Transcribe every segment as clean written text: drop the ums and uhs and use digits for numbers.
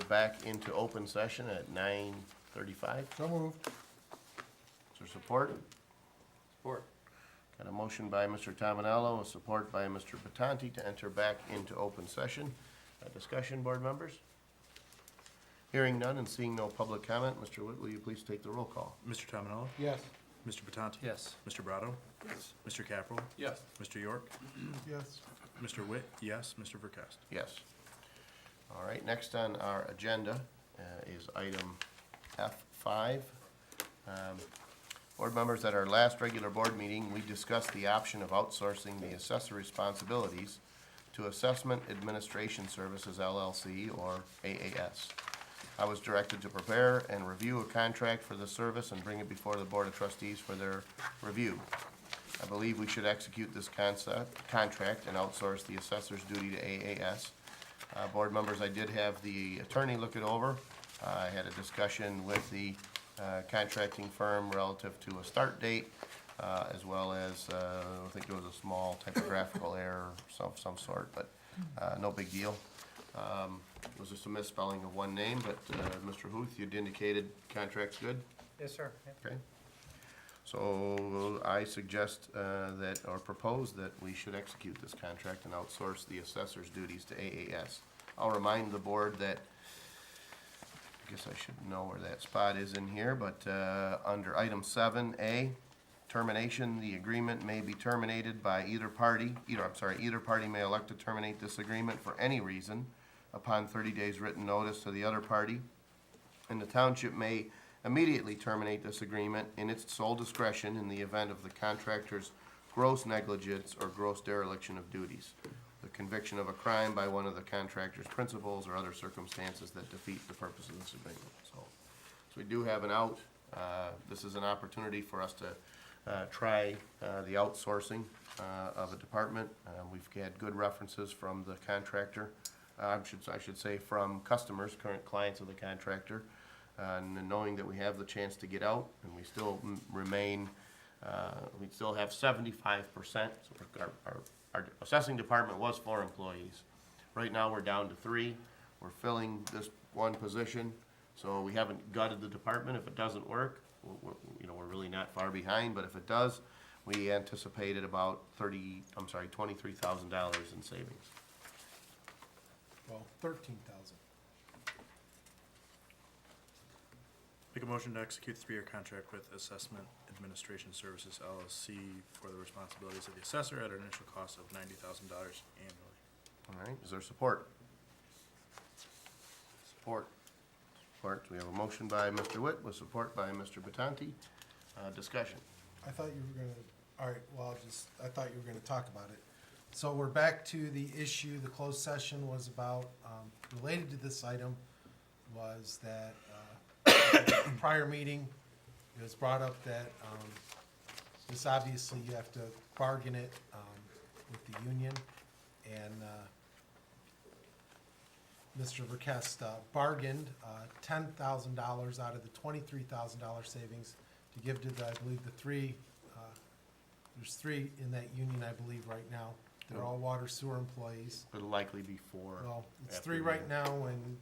back into open session at 9:35. So moved. Is there support? Support. Got a motion by Mr. Tominello, a support by Mr. Batanti to enter back into open session. Discussion, board members? Hearing none and seeing no public comment, Mr. Witt, will you please take the roll call? Mr. Tominello? Yes. Mr. Batanti? Yes. Mr. Brado? Yes. Mr. Capro? Yes. Mr. York? Yes. Mr. Witt? Yes. Mr. Verkest? Yes. All right, next on our agenda is item F5. Board members, at our last regular board meeting, we discussed the option of outsourcing the assessor responsibilities to Assessment Administration Services LLC, or AAS. I was directed to prepare and review a contract for the service and bring it before the Board of Trustees for their review. I believe we should execute this contract and outsource the assessor's duty to AAS. Board members, I did have the attorney look it over. I had a discussion with the contracting firm relative to a start date, as well as, I think there was a small typographical error of some sort, but no big deal. It was just a misspelling of one name, but Mr. Huth, you'd indicated contract's good? Yes, sir. Okay. So I suggest that, or propose that we should execute this contract and outsource the assessor's duties to AAS. I'll remind the board that, I guess I should know where that spot is in here, but under item 7A, termination, the agreement may be terminated by either party, either party may elect to terminate this agreement for any reason upon 30 days written notice to the other party, and the township may immediately terminate this agreement in its sole discretion in the event of the contractor's gross negligence or gross dereliction of duties, the conviction of a crime by one of the contractor's principals, or other circumstances that defeat the purpose of this agreement. So we do have an out. This is an opportunity for us to try the outsourcing of a department. We've had good references from the contractor. I should say from customers, current clients of the contractor. And knowing that we have the chance to get out, and we still remain, we still have 75%. So our assessing department was 4 employees. Right now, we're down to 3. We're filling this one position, so we haven't gutted the department. If it doesn't work, we're really not far behind. But if it does, we anticipated about $23,000 in savings. Well, 13,000. Make a motion to execute the 3-year contract with Assessment Administration Services LLC for the responsibilities of the assessor at an initial cost of $90,000 annually. All right, is there support? Support. Support. We have a motion by Mr. Witt with support by Mr. Batanti. Discussion. I thought you were gonna, all right, well, I thought you were gonna talk about it. So we're back to the issue, the closed session was about, related to this item, was that, prior meeting, it was brought up that, this obviously you have to bargain it, with the union, and, Mr. Verkest, bargained, $10,000 out of the $23,000 savings to give to the, I believe, the 3, there's 3 in that union, I believe, right now. They're all water sewer employees. It'll likely be 4. Well, it's after 3 the right year. now, and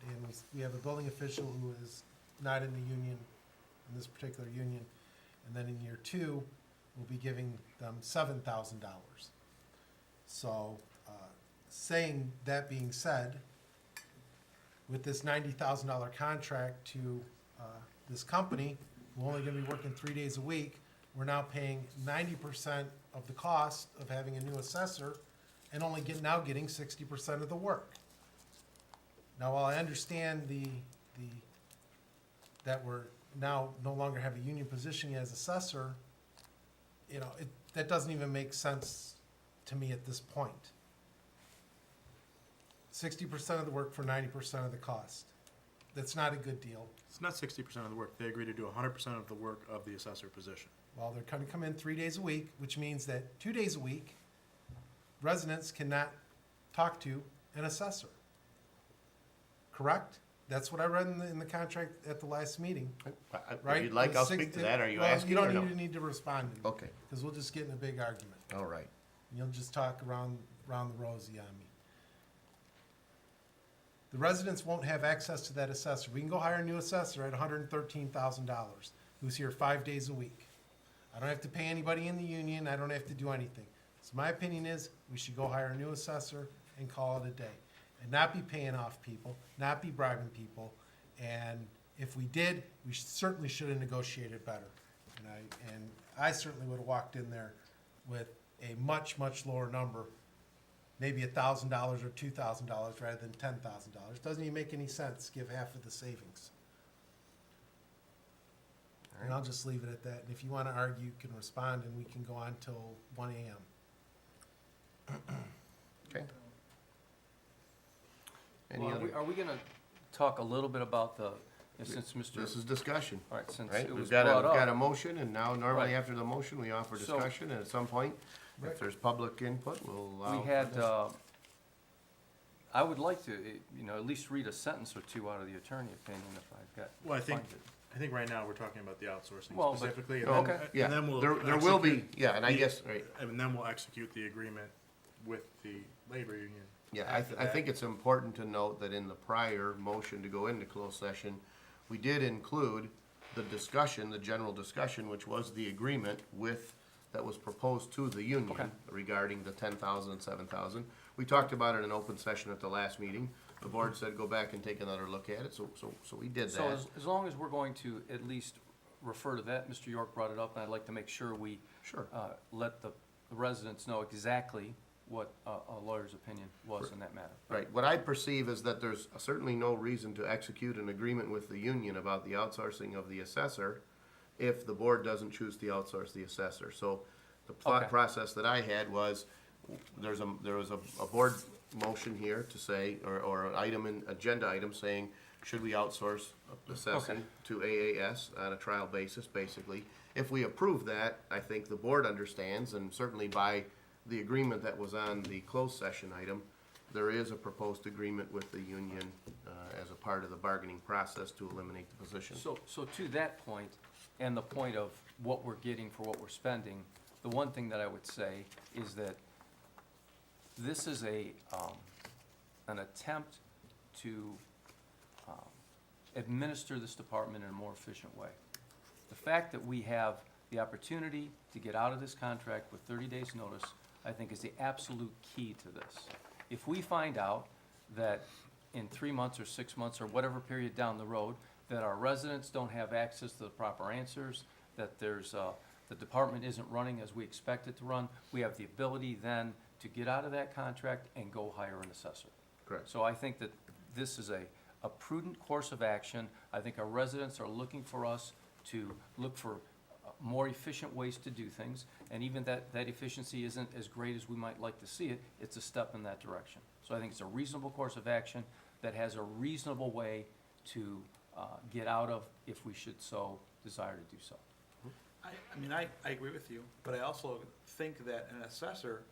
we have a building official who is not in the union, in this particular union. And then in year 2, we'll be giving them $7,000. So, saying that being said, with this $90,000 contract to this company, we're only gonna be working 3 days a week. We're now paying 90% of the cost of having a new assessor and only getting 60% of the work. Now, while I understand that we're now no longer have a union position as assessor, that doesn't even make sense to me at this point. 60% of the work for 90% of the cost. That's not a good deal. It's not 60% of the work. They agree to do 100% of the work of the assessor position. Well, they're gonna come in 3 days a week, which means that 2 days a week, residents cannot talk to an assessor. Correct? That's what I read in the contract at the last meeting, right? If you'd like, I'll The speak to that. Are you well, asking you or don't no? even need to respond to me, Okay, because we'll just get in a big argument. all right. And you'll just talk around the rosy on me. The residents won't have access to that assessor. We can go hire a new assessor at $113,000, who's here 5 days a week. I don't have to pay anybody in the union, I don't have to do anything. So my opinion is, we should go hire a new assessor and call it a day. And not be paying off people, not be bribing people. And if we did, we certainly should have negotiated better. And I certainly would have walked in there with a much, much lower number, maybe $1,000 or $2,000 rather than $10,000. Doesn't even make any sense, give half of the savings. And I'll just leave it at that. And if you want to argue, you can respond and we can go on till 1 AM. Okay. Any Well, other, are we gonna talk a little bit about the, since Mr. this is discussion, All right, since right? it We've was got brought got a up, motion, and now normally Right. after the motion, we offer So- discussion, and at some point, Right. if there's public input, we'll allow. we had, I would like to, at least read a sentence or two out of the attorney opinion if I've got. Well, I think, find it. I think right now we're talking about the outsourcing Well, but- specifically, and Oh, then, Okay. Yeah, and then we'll. there will be, execute yeah, and I the- guess, right, And then we'll execute the agreement with the labor union. yeah, after I that. think it's important to note that in the prior motion to go into closed session, we did include the discussion, the general discussion, which was the agreement with, that was proposed to the Okay. union regarding the 10,000 and 7,000. We talked about it in an open session at the last meeting. The board said go back and take another look at it, so we did So that. as long as we're going to at least refer to that, Mr. York brought it up, and I'd like to make sure we, Sure. let the residents know exactly what a lawyer's opinion was in that matter. Right, what I perceive is that there's certainly no reason to execute an agreement with the union about the outsourcing of the assessor if the board doesn't choose to outsource the assessor. So the thought Okay. process that I had was, there was a board motion here to say, or an item in, agenda item saying, should we outsource assessing Okay. to AAS on a trial basis, basically. If we approve that, I think the board understands, and certainly by the agreement that was on the closed session item, there is a proposed agreement with the union as a part of the bargaining process to eliminate the position. So to that point, and the point of what we're getting for what we're spending, the one thing that I would say is that this is an attempt to administer this department in a more efficient way. The fact that we have the opportunity to get out of this contract with 30 days' notice, I think is the absolute key to this. If we find out that in 3 months or 6 months or whatever period down the road, that our residents don't have access to the proper answers, that the department isn't running as we expect it to run, we have the ability then to get out of that contract and go hire an assessor. Correct. So I think that this is a prudent course of action. I think our residents are looking for us to look for more efficient ways to do things, and even that efficiency isn't as great as we might like to see it, it's a step in that direction. So I think it's a reasonable course of action that has a reasonable way to get out of if we should so desire to do so. I mean, I agree with you, but I also think that an assessor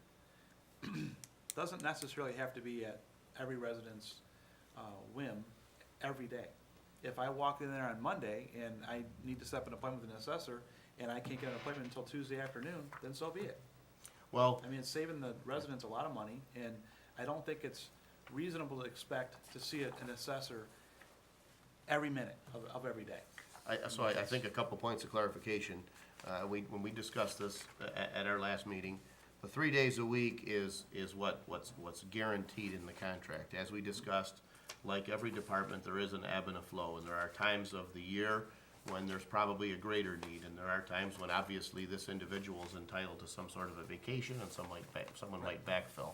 doesn't necessarily have to be at every resident's whim every day. If I walk in there on Monday and I need to set up an appointment with an assessor and I can't get an appointment until Tuesday afternoon, then so be it. Well, I mean, it's saving the residents a lot of money, and I don't think it's reasonable to expect to see an assessor every minute of every day. I think a couple points of clarification. When we discussed this at our last meeting, the 3 days a week is what's guaranteed in the contract. As we discussed, like every department, there is an ebb and a flow, and there are times of the year when there's probably a greater need, and there are times when obviously this individual is entitled to some sort of a vacation and someone might backfill.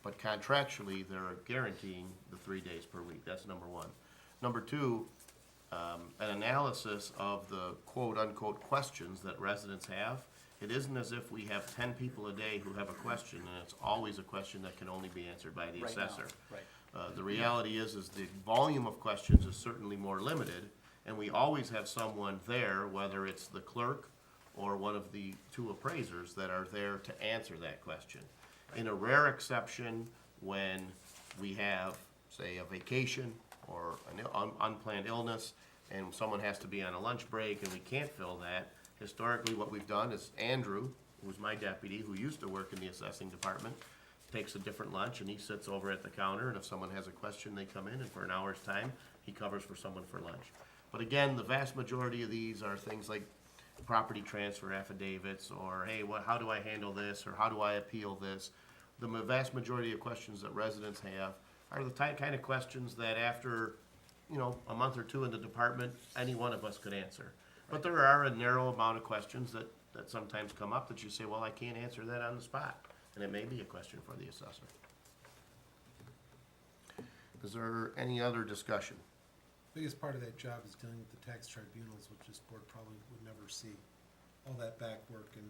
But contractually, they're guaranteeing the 3 days per week. That's number one. Number two, an analysis of the quote-unquote questions that residents have. It isn't as if we have 10 people a day who have a question, and it's always a question that can only be answered by the Right now, assessor. right. The reality is the volume of questions is certainly more limited, and we always have someone there, whether it's the clerk or one of the two appraisers that are there to answer that question. In a rare exception, when we have, say, a vacation or an unplanned illness, and someone has to be on a lunch break and we can't fill that, historically what we've done is Andrew, who's my deputy, who used to work in the assessing department, takes a different lunch, and he sits over at the counter, and if someone has a question, they come in, and for an hour's time, he covers for someone for lunch. But again, the vast majority of these are things like property transfer affidavits, or, hey, how do I handle this, or how do I appeal this? The vast majority of questions that residents have are the kind of questions that after, a month or two in the department, any one of us could answer. But there are a narrow amount of questions that sometimes come up that you say, well, I can't answer that on the spot, and it may be a question for the assessor. Is there any other discussion? Biggest part of that job is dealing with the tax tribunals, which this board probably would never see. All that back work, and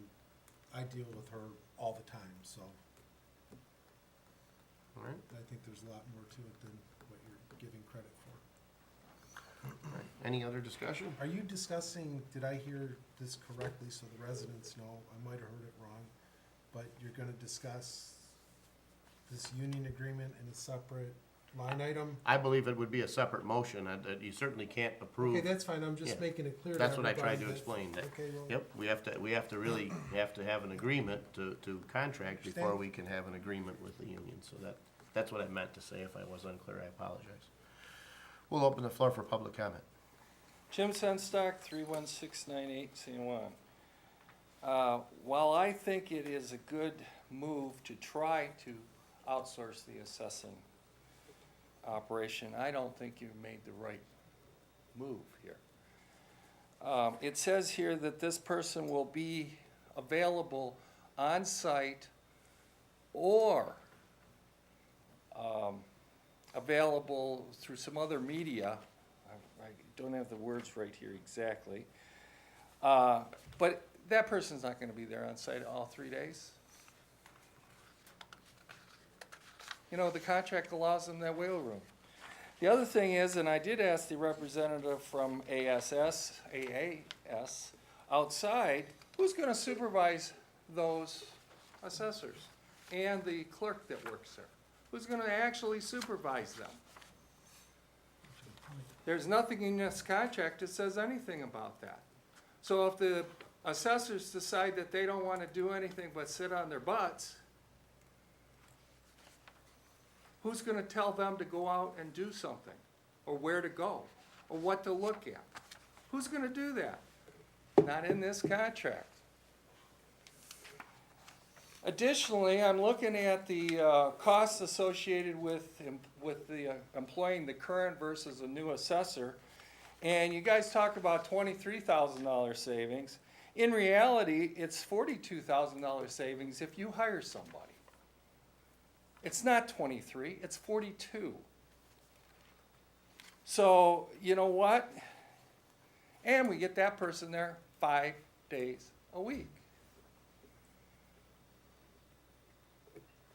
I deal with her all the time, so All right, I think there's a lot more to it than what you're giving credit for. all right. Any other discussion? Are you discussing, did I hear this correctly, so the residents know, I might have heard it wrong, but you're gonna discuss this union agreement in a separate line item? I believe it would be a separate motion, that you certainly can't approve. Okay, that's fine, I'm just Yeah. making it clear to That's what I everybody tried to that- explain, that, Okay, well, yep, we have to really have to have an agreement to contract before Understand. we can have an agreement with the union, so that's what I meant to say. If I was unclear, I apologize. We'll open the floor for public comment. Jim Senstock, 31698 San Juan. While I think it is a good move to try to outsource the assessing operation, I don't think you've made the right move here. It says here that this person will be available on site or available through some other media. I don't have the words right here exactly. But that person's not gonna be there on site all 3 days. The contract allows them that wiggle room. The other thing is, and I did ask the representative from AAS outside, who's gonna supervise those assessors and the clerk that works there? Who's gonna actually supervise them? There's nothing in this contract that says anything about that. So if the assessors decide that they don't wanna do anything but sit on their butts, who's gonna tell them to go out and do something, or where to go, or what to look at? Who's gonna do that? Not in this contract. Additionally, I'm looking at the costs associated with employing the current versus a new assessor, and you guys talk about $23,000 savings. In reality, it's $42,000 savings if you hire somebody. It's not 23, it's 42. So, you know what? And we get that person there 5 days a week.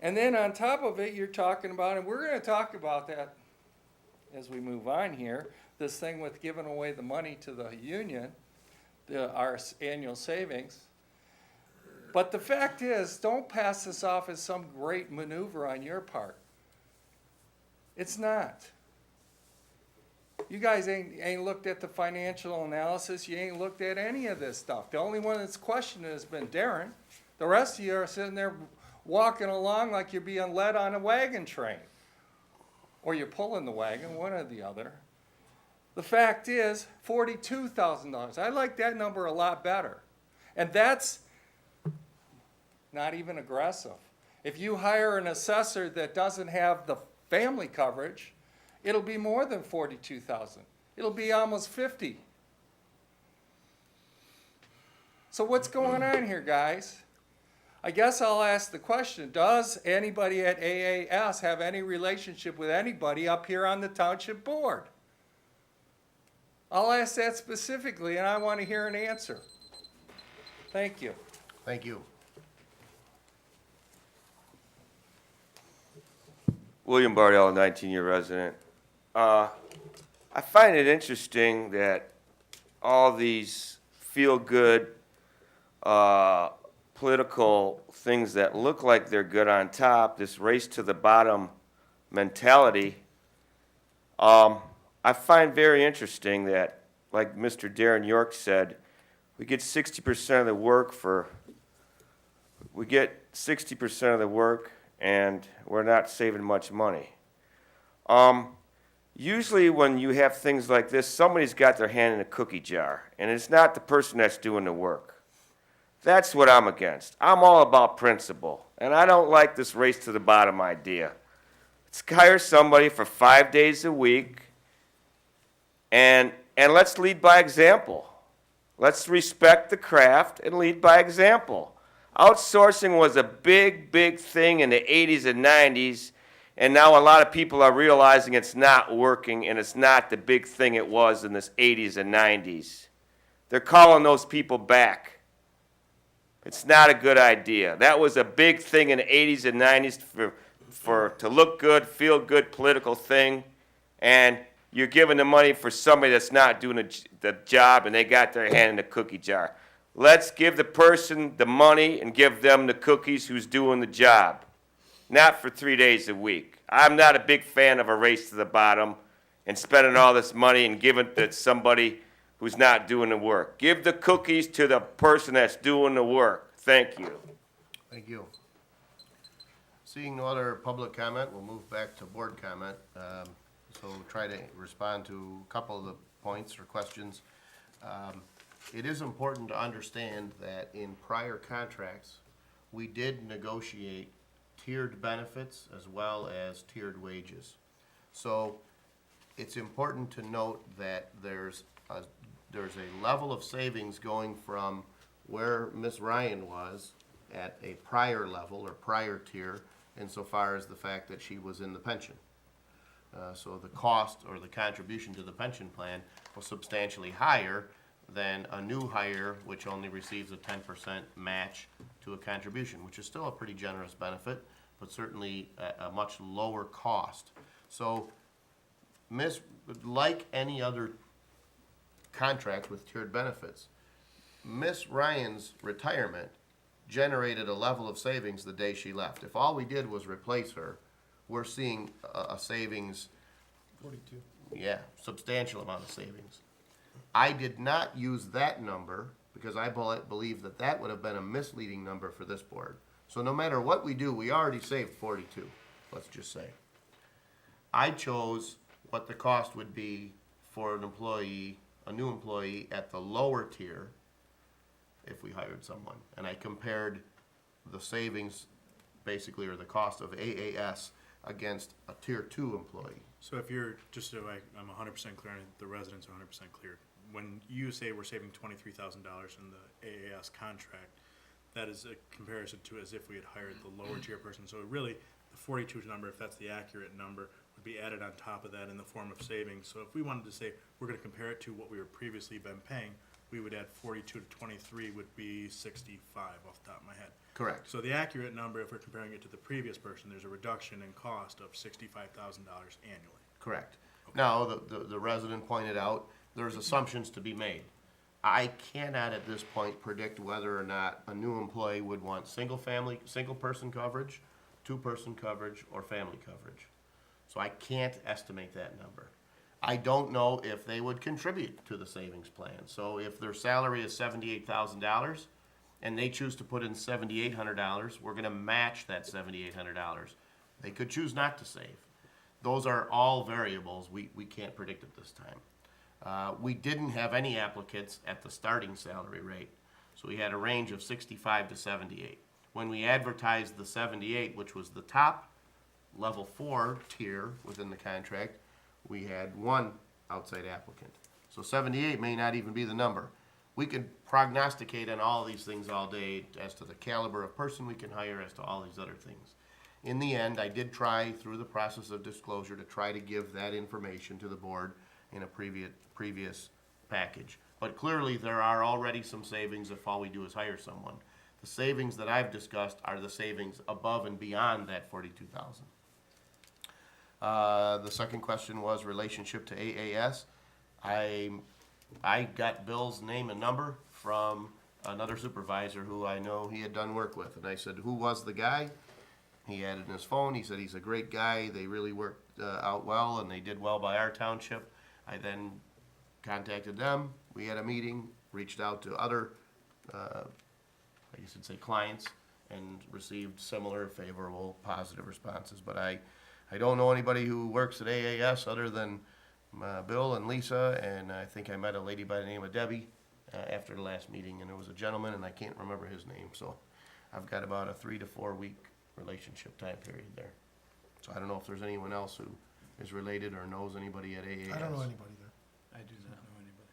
And then on top of it, you're talking about, and we're gonna talk about that as we move on here, this thing with giving away the money to the union, our annual savings. But the fact is, don't pass this off as some great maneuver on your part. It's not. You guys ain't looked at the financial analysis, you ain't looked at any of this stuff. The only one that's questioned it has been Darren. The rest of you are sitting there walking along like you're being led on a wagon train. Or you're pulling the wagon, one or the other. The fact is, $42,000. I like that number a lot better. And that's not even aggressive. If you hire an assessor that doesn't have the family coverage, it'll be more than 42,000. It'll be almost 50. So what's going on here, guys? I guess I'll ask the question, does anybody at AAS have any relationship with anybody up here on the township board? I'll ask that specifically, and I want to hear an answer. Thank you. Thank you. William Bardell, a 19-year resident. I find it interesting that all these feel-good political things that look like they're good on top, this race to the bottom mentality, I find very interesting that, like Mr. Darren York said, we get 60% of the work and we're not saving much money. Usually when you have things like this, somebody's got their hand in a cookie jar, and it's not the person that's doing the work. That's what I'm against. I'm all about principle, and I don't like this race to the bottom idea. Let's hire somebody for 5 days a week, and let's lead by example. Let's respect the craft and lead by example. Outsourcing was a big, big thing in the 80s and 90s, and now a lot of people are realizing it's not working and it's not the big thing it was in the 80s and 90s. They're calling those people back. It's not a good idea. That was a big thing in the 80s and 90s to look good, feel good political thing, and you're giving the money for somebody that's not doing the job and they got their hand in the cookie jar. Let's give the person the money and give them the cookies who's doing the job. Not for 3 days a week. I'm not a big fan of a race to the bottom and spending all this money and giving it to somebody who's not doing the work. Give the cookies to the person that's doing the work. Thank you. Thank you. Seeing no other public comment, we'll move back to board comment. So we'll try to respond to a couple of the points or questions. It is important to understand that in prior contracts, we did negotiate tiered benefits as well as tiered wages. So it's important to note that there's a level of savings going from where Ms. Ryan was at a prior level or prior tier insofar as the fact that she was in the pension. So the cost or the contribution to the pension plan was substantially higher than a new hire, which only receives a 10% match to a contribution, which is still a pretty generous benefit, but certainly a much lower cost. So like any other contract with tiered benefits, Miss Ryan's retirement generated a level of savings the day she left. If all we did was replace her, we're seeing a savings, 42. yeah, substantial amount of savings. I did not use that number because I believe that that would have been a misleading number for this board. So no matter what we do, we already saved 42, let's just say. I chose what the cost would be for an employee, a new employee at the lower tier if we hired someone. And I compared the savings, basically, or the cost of AAS against a tier 2 employee. So if you're, just so I'm 100% clear, and the residents are 100% clear, when you say we're saving $23,000 in the AAS contract, that is a comparison to as if we had hired the lower tier person. So really, the 42 number, if that's the accurate number, would be added on top of that in the form of savings. So if we wanted to say we're going to compare it to what we were previously been paying, we would add 42 to 23 would be 65 off the top of my head. Correct. So the accurate number, if we're comparing it to the previous person, there's a reduction in cost of $65,000 annually. Correct. Now, the resident pointed out, there's assumptions to be made. I cannot at this point predict whether or not a new employee would want single person coverage, 2-person coverage, or family coverage. So I can't estimate that number. I don't know if they would contribute to the savings plan. So if their salary is $78,000 and they choose to put in $7,800, we're gonna match that $7,800. They could choose not to save. Those are all variables we can't predict at this time. We didn't have any applicants at the starting salary rate, so we had a range of 65 to 78. When we advertised the 78, which was the top level 4 tier within the contract, we had one outside applicant. So 78 may not even be the number. We could prognosticate on all these things all day as to the caliber of person we can hire, as to all these other things. In the end, I did try through the process of disclosure to try to give that information to the board in a previous package. But clearly, there are already some savings if all we do is hire someone. The savings that I've discussed are the savings above and beyond that 42,000. The second question was relationship to AAS. I got Bill's name and number from another supervisor who I know he had done work with. And I said, who was the guy? He had it in his phone. He said, he's a great guy. They really worked out well, and they did well by our township. I then contacted them. We had a meeting, reached out to other, I guess you'd say clients, and received similar favorable, positive responses. But I don't know anybody who works at AAS other than Bill and Lisa, and I think I met a lady by the name of Debbie after the last meeting, and there was a gentleman, and I can't remember his name, so I've got about a 3 to 4 week relationship time period there. So I don't know if there's anyone else who is related or knows anybody at AAS. I don't know anybody there. I do not know anybody.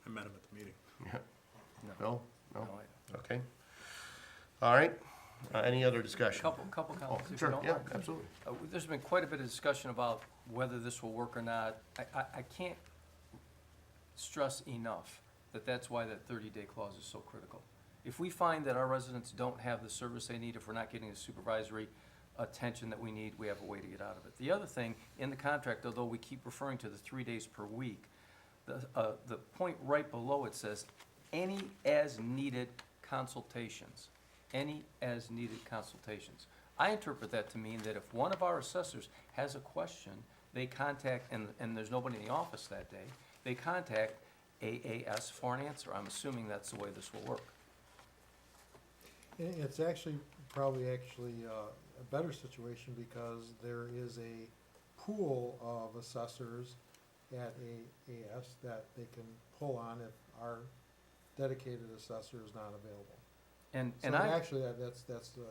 I met him at the meeting. Yeah. No. Bill? No? No, I- Okay. All right. Any other discussion? Couple Oh, comments, if you sure, don't yeah, mind. absolutely. There's been quite a bit of discussion about whether this will work or not. I can't stress enough that that's why that 30-day clause is so critical. If we find that our residents don't have the service they need, if we're not getting the supervisory attention that we need, we have a way to get out of it. The other thing, in the contract, although we keep referring to the 3 days per week, the point right below it says, any as-needed consultations. Any as-needed consultations. I interpret that to mean that if one of our assessors has a question, they contact, and there's nobody in the office that day, they contact AAS for an answer. I'm assuming that's the way this will work. It's actually, probably actually a better situation because there is a pool of assessors at AAS that they can pull on if our dedicated assessor is not available. And So I, actually, that's, you know,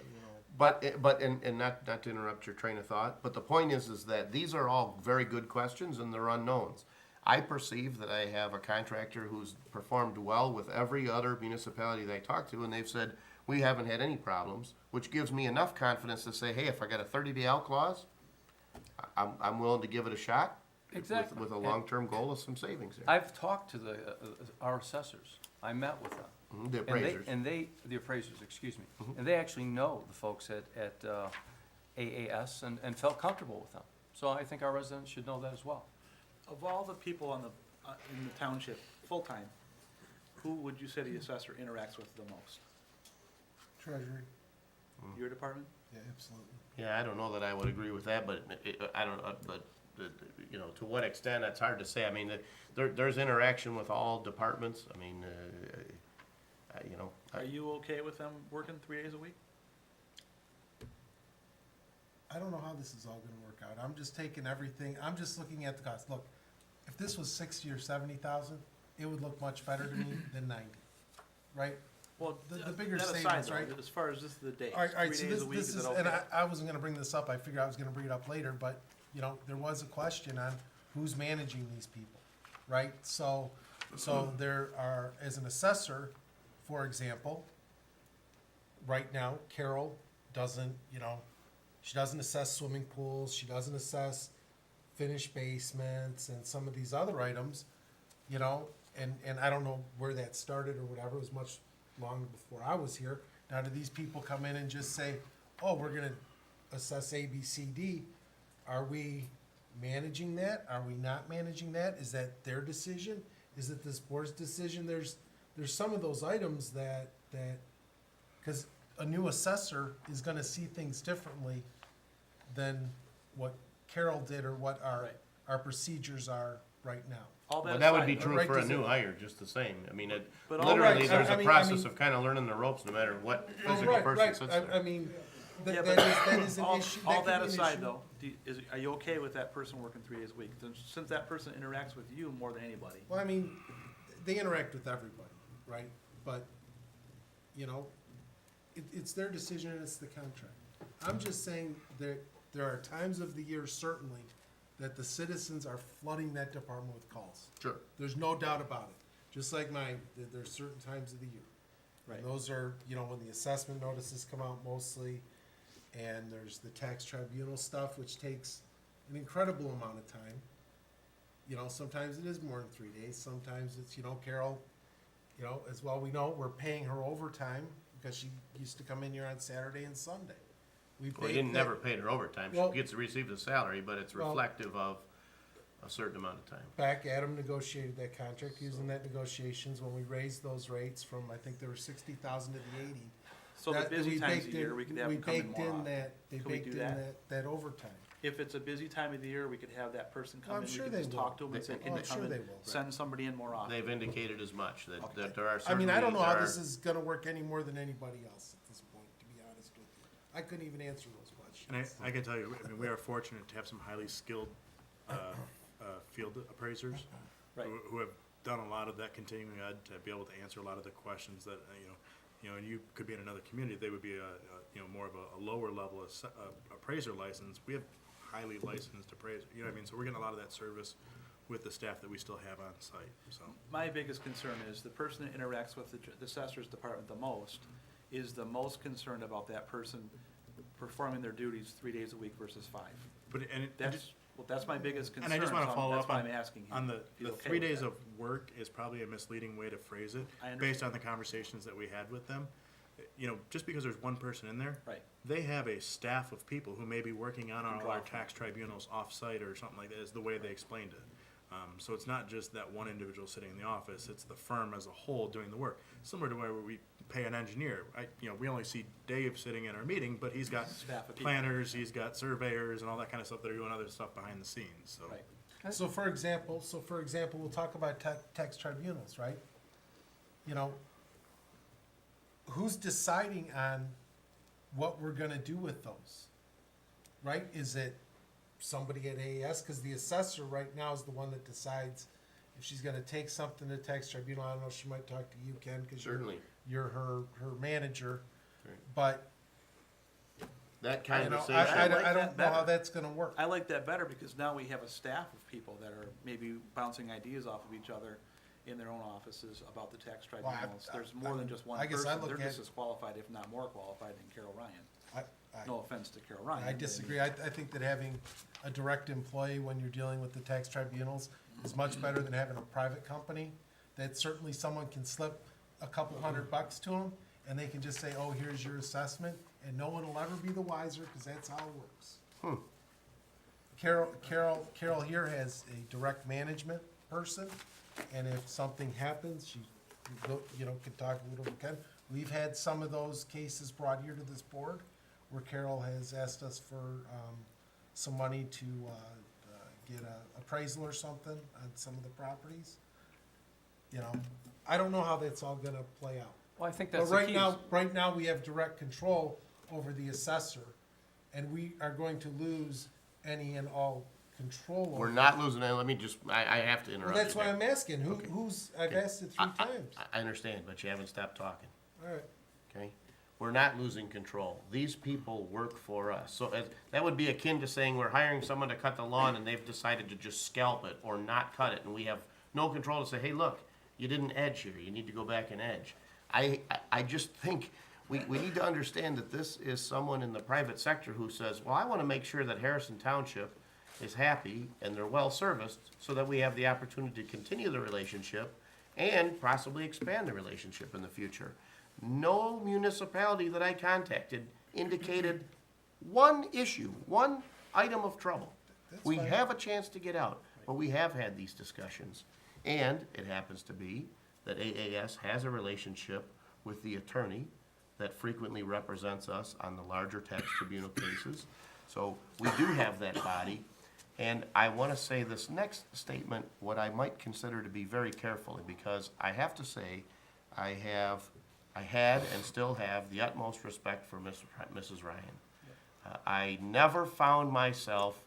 But, and not to interrupt your train of thought, but the point is that these are all very good questions and they're unknowns. I perceive that I have a contractor who's performed well with every other municipality that I talk to, and they've said, we haven't had any problems, which gives me enough confidence to say, hey, if I got a 30-day out clause, I'm willing to give it a shot. Exactly. With a long-term goal of some savings there. I've talked to our assessors. I met with them. Mhm, the appraisers. The appraisers, excuse me. And they actually know the folks at AAS and felt comfortable with them. So I think our residents should know that as well. Of all the people on in the township, full-time, who would you say the assessor interacts with the most? Treasury, Your department? yeah, absolutely. Yeah, I don't know that I would agree with that, but I don't, but, you know, to what extent, that's hard to say. I mean, there's interaction with all departments. I mean, you know. Are you okay with them working 3 days a week? I don't know how this is all gonna work out. I'm just taking everything, I'm just looking at the cost. Look, if this was 60 or 70,000, it would look much better to me than 90, right? Well, The bigger that aside, savings, though, right? As far as just the days, All right, 3 so days a week, this is is, it and okay? I wasn't gonna bring this up, I figured I was gonna bring it up later, but, you know, there was a question on who's managing these people, right? So there are, as an assessor, for example, right now, Carol doesn't, you know, she doesn't assess swimming pools, she doesn't assess finished basements and some of these other items, you know, and I don't know where that started or whatever, it was much long before I was here. Now, do these people come in and just say, oh, we're gonna assess A, B, C, D? Are we managing that? Are we not managing that? Is that their decision? Is it this board's decision? There's some of those items that, cause a new assessor is gonna see things differently than what Carol did or what Right. our procedures are right now. All But that would aside, be though, true right for a this- new hire, just the same. I mean, But all literally, right, there's I a mean- process of kind of learning the ropes, no matter what physical Right, person right. sits I there. mean, Yeah, that is an all, issue. all could that be an aside, issue. though, are you okay with that person working 3 days a week? Since that person interacts with you more than anybody. Well, I mean, they interact with everybody, right? But, you know, it's their decision and it's the contract. I'm just saying that there are times of the year certainly that the citizens are flooding that department with calls. Sure. There's no doubt about it. Just like mine, there's certain times of the year. Right. And those are, you know, when the assessment notices come out mostly, and there's the tax tribunal stuff, which takes an incredible amount of time. You know, sometimes it is more than 3 days, sometimes it's, you know, Carol, you know, as well we know, we're paying her overtime because she used to come in here on Saturday and Sunday. We Well, paid you didn't that- never paid her overtime. Well- She gets to receive the salary, but it's Well- reflective of a certain amount of time. Back, Adam negotiated that contract, using that negotiations when we raised those rates from, I think there were 60,000 to the 80. So the That- busy we times baked of the year, in- we could have them come in baked more in often. that, they Could we baked do in that? that overtime. If it's a busy time of the year, we could have that person come I'm in, we sure could they just will. talk to them and say, They- can Oh, you I'm come sure they in, will. send somebody in more often? They've indicated as much, that Okay. there are I certainly. mean, I don't know how there this are- is gonna work any more than anybody else at this point, to be honest. I couldn't even answer those And questions. I can tell you, I mean, we are fortunate to have some highly skilled, field appraisers Right. who have done a lot of that continuing ed to be able to answer a lot of the questions that, and you could be in another community, they would be more of a lower level appraiser license. We have highly licensed appraiser, you know what I mean? So we're getting a lot of that service with the staff that we still have on site, so. My biggest concern is the person that interacts with the assessor's department the most is the most concerned about that person performing their duties 3 days a week versus 5. But, That's my biggest concern. and I just wanna so follow that's up why on, I'm asking you on if the you're okay 3 with days that. of work is probably a misleading way to phrase it, I based understand. on the conversations that we had with them. Just because there's one person in there. Right. They have a staff of people who may be working on all draw our from. tax tribunals off-site or something like that, is the way they explained it. So it's not just that one individual sitting in the office, it's the firm as a whole doing the work. Similar to where we pay an engineer. We only see Dave sitting in our meeting, but he's got Staff of people. planners, he's got surveyors and all that kind of stuff that are doing other stuff behind the scenes, so. Right. So for example, we'll talk about tax tribunals, right? You know, who's deciding on what we're gonna do with those? Right? Is it somebody at AES? Cause the assessor right now is the one that decides if she's gonna take something to tax tribunal. I don't know, she might talk to you, Ken, cause Certainly. you're her manager. Right. But, That you know, conversation. I like don't that know how better. that's gonna work. I like that better because now we have a staff of people that are maybe bouncing ideas off of each other in their own offices about the tax I- tribunals. There's more than just one I guess I person. look They're at- just as qualified, if not more qualified than Carol Ryan. I- No offense to Carol Ryan. I but disagree. I think that having a direct employee when you're dealing with the tax tribunals is much better than having a private company. That certainly someone can slip a couple $100 to them and they can just say, oh, here's your assessment, and no one will ever be the wiser, cause that's how it works. Carol here has a direct management person, and if something happens, she, can talk a little bit, Ken. We've had some of those cases brought here to this board, where Carol has asked us for, some money to, get a appraisal or something on some of the properties. I don't know how that's all gonna play out. Well, I think But that's the key. right now, we have direct control over the assessor, and we are going to lose any and all control over. We're not losing it. Let me just, I have to Well, interrupt that's you why there. I'm asking, I've asked it 3 times. I understand, but you haven't stopped talking, All right, okay? We're not losing control. These people work for us. So that would be akin to saying we're hiring someone to cut the lawn and they've decided to just scalp it or not cut it, and we have no control to say, hey, look, you didn't edge here. You need to go back and edge. I just think we need to understand that this is someone in the private sector who says, well, I want to make sure that Harrison Township is happy and they're well-serviced so that we have the opportunity to continue the relationship and possibly expand the relationship in the future. No municipality that I contacted indicated one issue, one item of trouble. That's We fine. have a chance to get out, but we have had these discussions. And it happens to be that AAS has a relationship with the attorney that frequently represents us on the larger tax tribunal cases. So we do have that body. And I want to say this next statement, what I might consider to be very carefully, because I have to say, I had and still have the utmost respect for Mrs. Ryan. I never found myself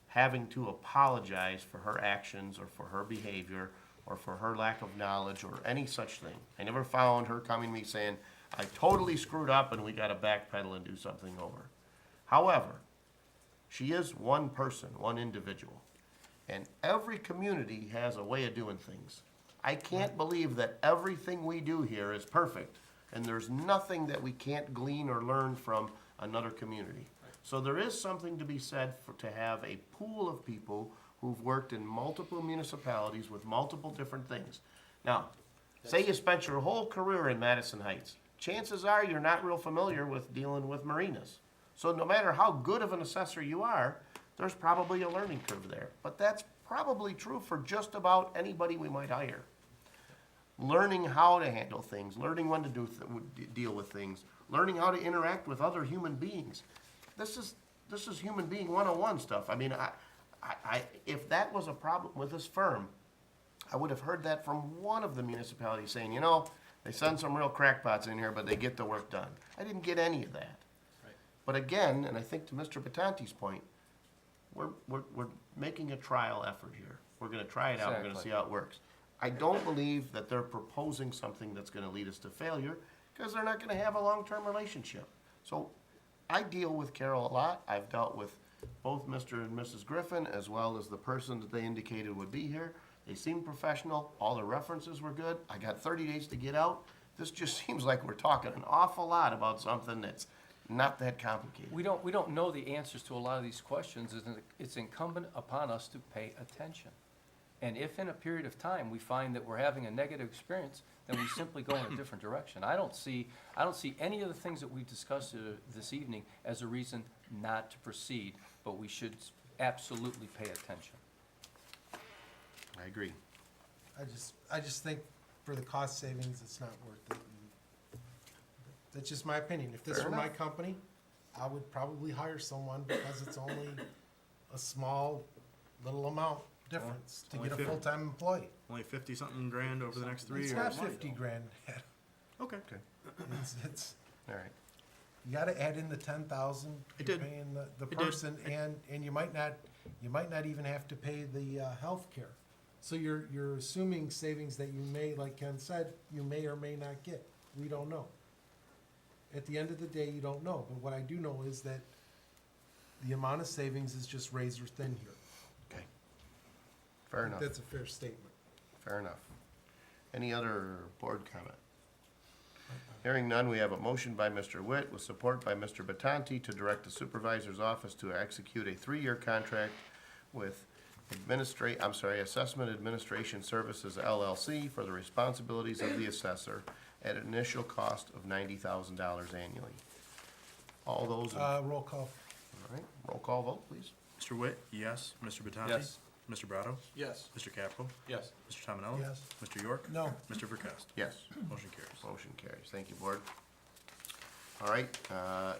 having to apologize for her actions or for her behavior or for her lack of knowledge or any such thing. I never found her coming to me saying, I totally screwed up and we gotta backpedal and do something over. However, she is one person, one individual, and every community has a way of doing things. I can't believe that everything we do here is perfect, and there's nothing that we can't glean or learn from another community. So there is something to be said to have a pool of people who've worked in multiple municipalities with multiple different things. Now, say you spent your whole career in Madison Heights. Chances are you're not real familiar with dealing with marinas. So no matter how good of an assessor you are, there's probably a learning curve there. But that's probably true for just about anybody we might hire. Learning how to handle things, learning when to deal with things, learning how to interact with other human beings. This is human being 101 stuff. I mean, if that was a problem with this firm, I would have heard that from one of the municipalities saying, they send some real crackpots in here, but they get the work done. I didn't get any of that. But again, and I think to Mr. Batante's point, we're making a trial effort here. We're gonna try it out, we're gonna Exactly. see how it works. I don't believe that they're proposing something that's gonna lead us to failure, because they're not gonna have a long-term relationship. So I deal with Carol a lot. I've dealt with both Mr. and Mrs. Griffin, as well as the person that they indicated would be here. They seemed professional, all the references were good. I got 30 days to get out. This just seems like we're talking an awful lot about something that's not that complicated. We don't know the answers to a lot of these questions, and it's incumbent upon us to pay attention. And if in a period of time we find that we're having a negative experience, then we simply go in a different direction. I don't see any of the things that we've discussed this evening as a reason not to proceed, but we should absolutely pay attention. I agree. I just think for the cost savings, it's not worth it. And that's just my opinion. If this Fair were my enough. company, I would probably hire someone because it's only a small, little amount difference to only get a 50. full-time employee. Only 50-something grand over the next 3 years. It's not 50 grand. Okay. It's, All right. you gotta add in the 10,000 It you're did. paying the It did. person, and you might not even have to pay the healthcare. So you're assuming savings that you may, like Ken said, you may or may not get. We don't know. At the end of the day, you don't know, but what I do know is that the amount of savings is just razor thin here. Okay. Fair enough. That's a fair statement. Fair enough. Any other board comment? Hearing none, we have a motion by Mr. Witt with support by Mr. Batanti to direct the supervisor's office to execute a 3-year contract with Assessment Administration Services LLC for the responsibilities of the assessor at an initial cost of $90,000 annually. All those, all Roll call. right, roll call vote, please. Mr. Witt, yes. Mr. Batanti? Yes. Mr. Brado? Yes. Mr. Capel? Yes. Mr. Tominelli? Yes. Mr. York? No. Mr. Verkust? Yes. Motion carries. Motion carries. Thank you, board. All right,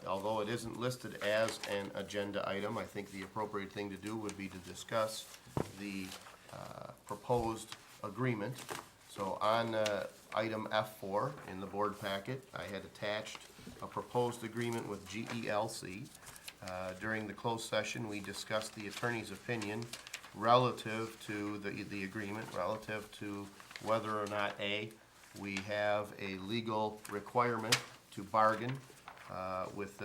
although it isn't listed as an agenda item, I think the appropriate thing to do would be to discuss the proposed agreement. So on item F4 in the board packet, I had attached a proposed agreement with GELC. During the closed session, we discussed the attorney's opinion relative to the agreement, relative to whether or not, A, we have a legal requirement to bargain with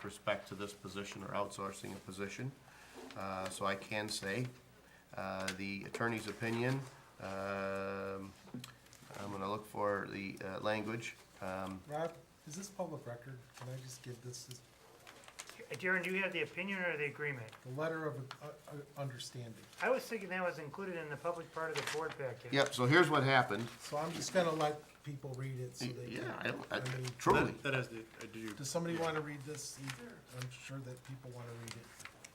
respect to this position or outsourcing a position. So I can say, the attorney's opinion, I'm gonna look for the language. Rob, is this public record? Can I just give this, Darren, do you have the opinion or the agreement? the letter of understanding? I was thinking that was included in the public part of the board packet. Yep, so here's what happened. So I'm just gonna let people read it so they Yeah, can. I mean, truly. That is the, do you? Does somebody wanna read this? I'm sure that people wanna read it.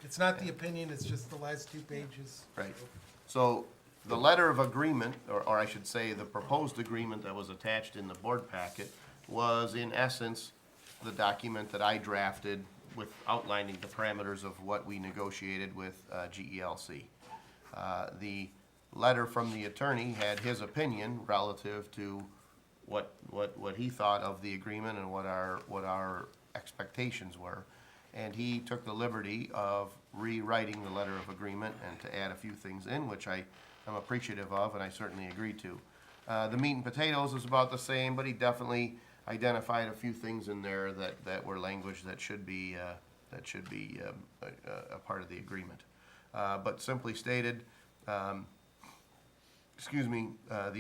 It's not the opinion, it's just the last 2 pages. Right. So the letter of agreement, or I should say, the proposed agreement that was attached in the board packet was in essence the document that I drafted with outlining the parameters of what we negotiated with GELC. The letter from the attorney had his opinion relative to what he thought of the agreement and what our expectations were. And he took the liberty of rewriting the letter of agreement and to add a few things in, which I am appreciative of and I certainly agreed to. The meat and potatoes is about the same, but he definitely identified a few things in there that were language that should be a part of the agreement. But simply stated, the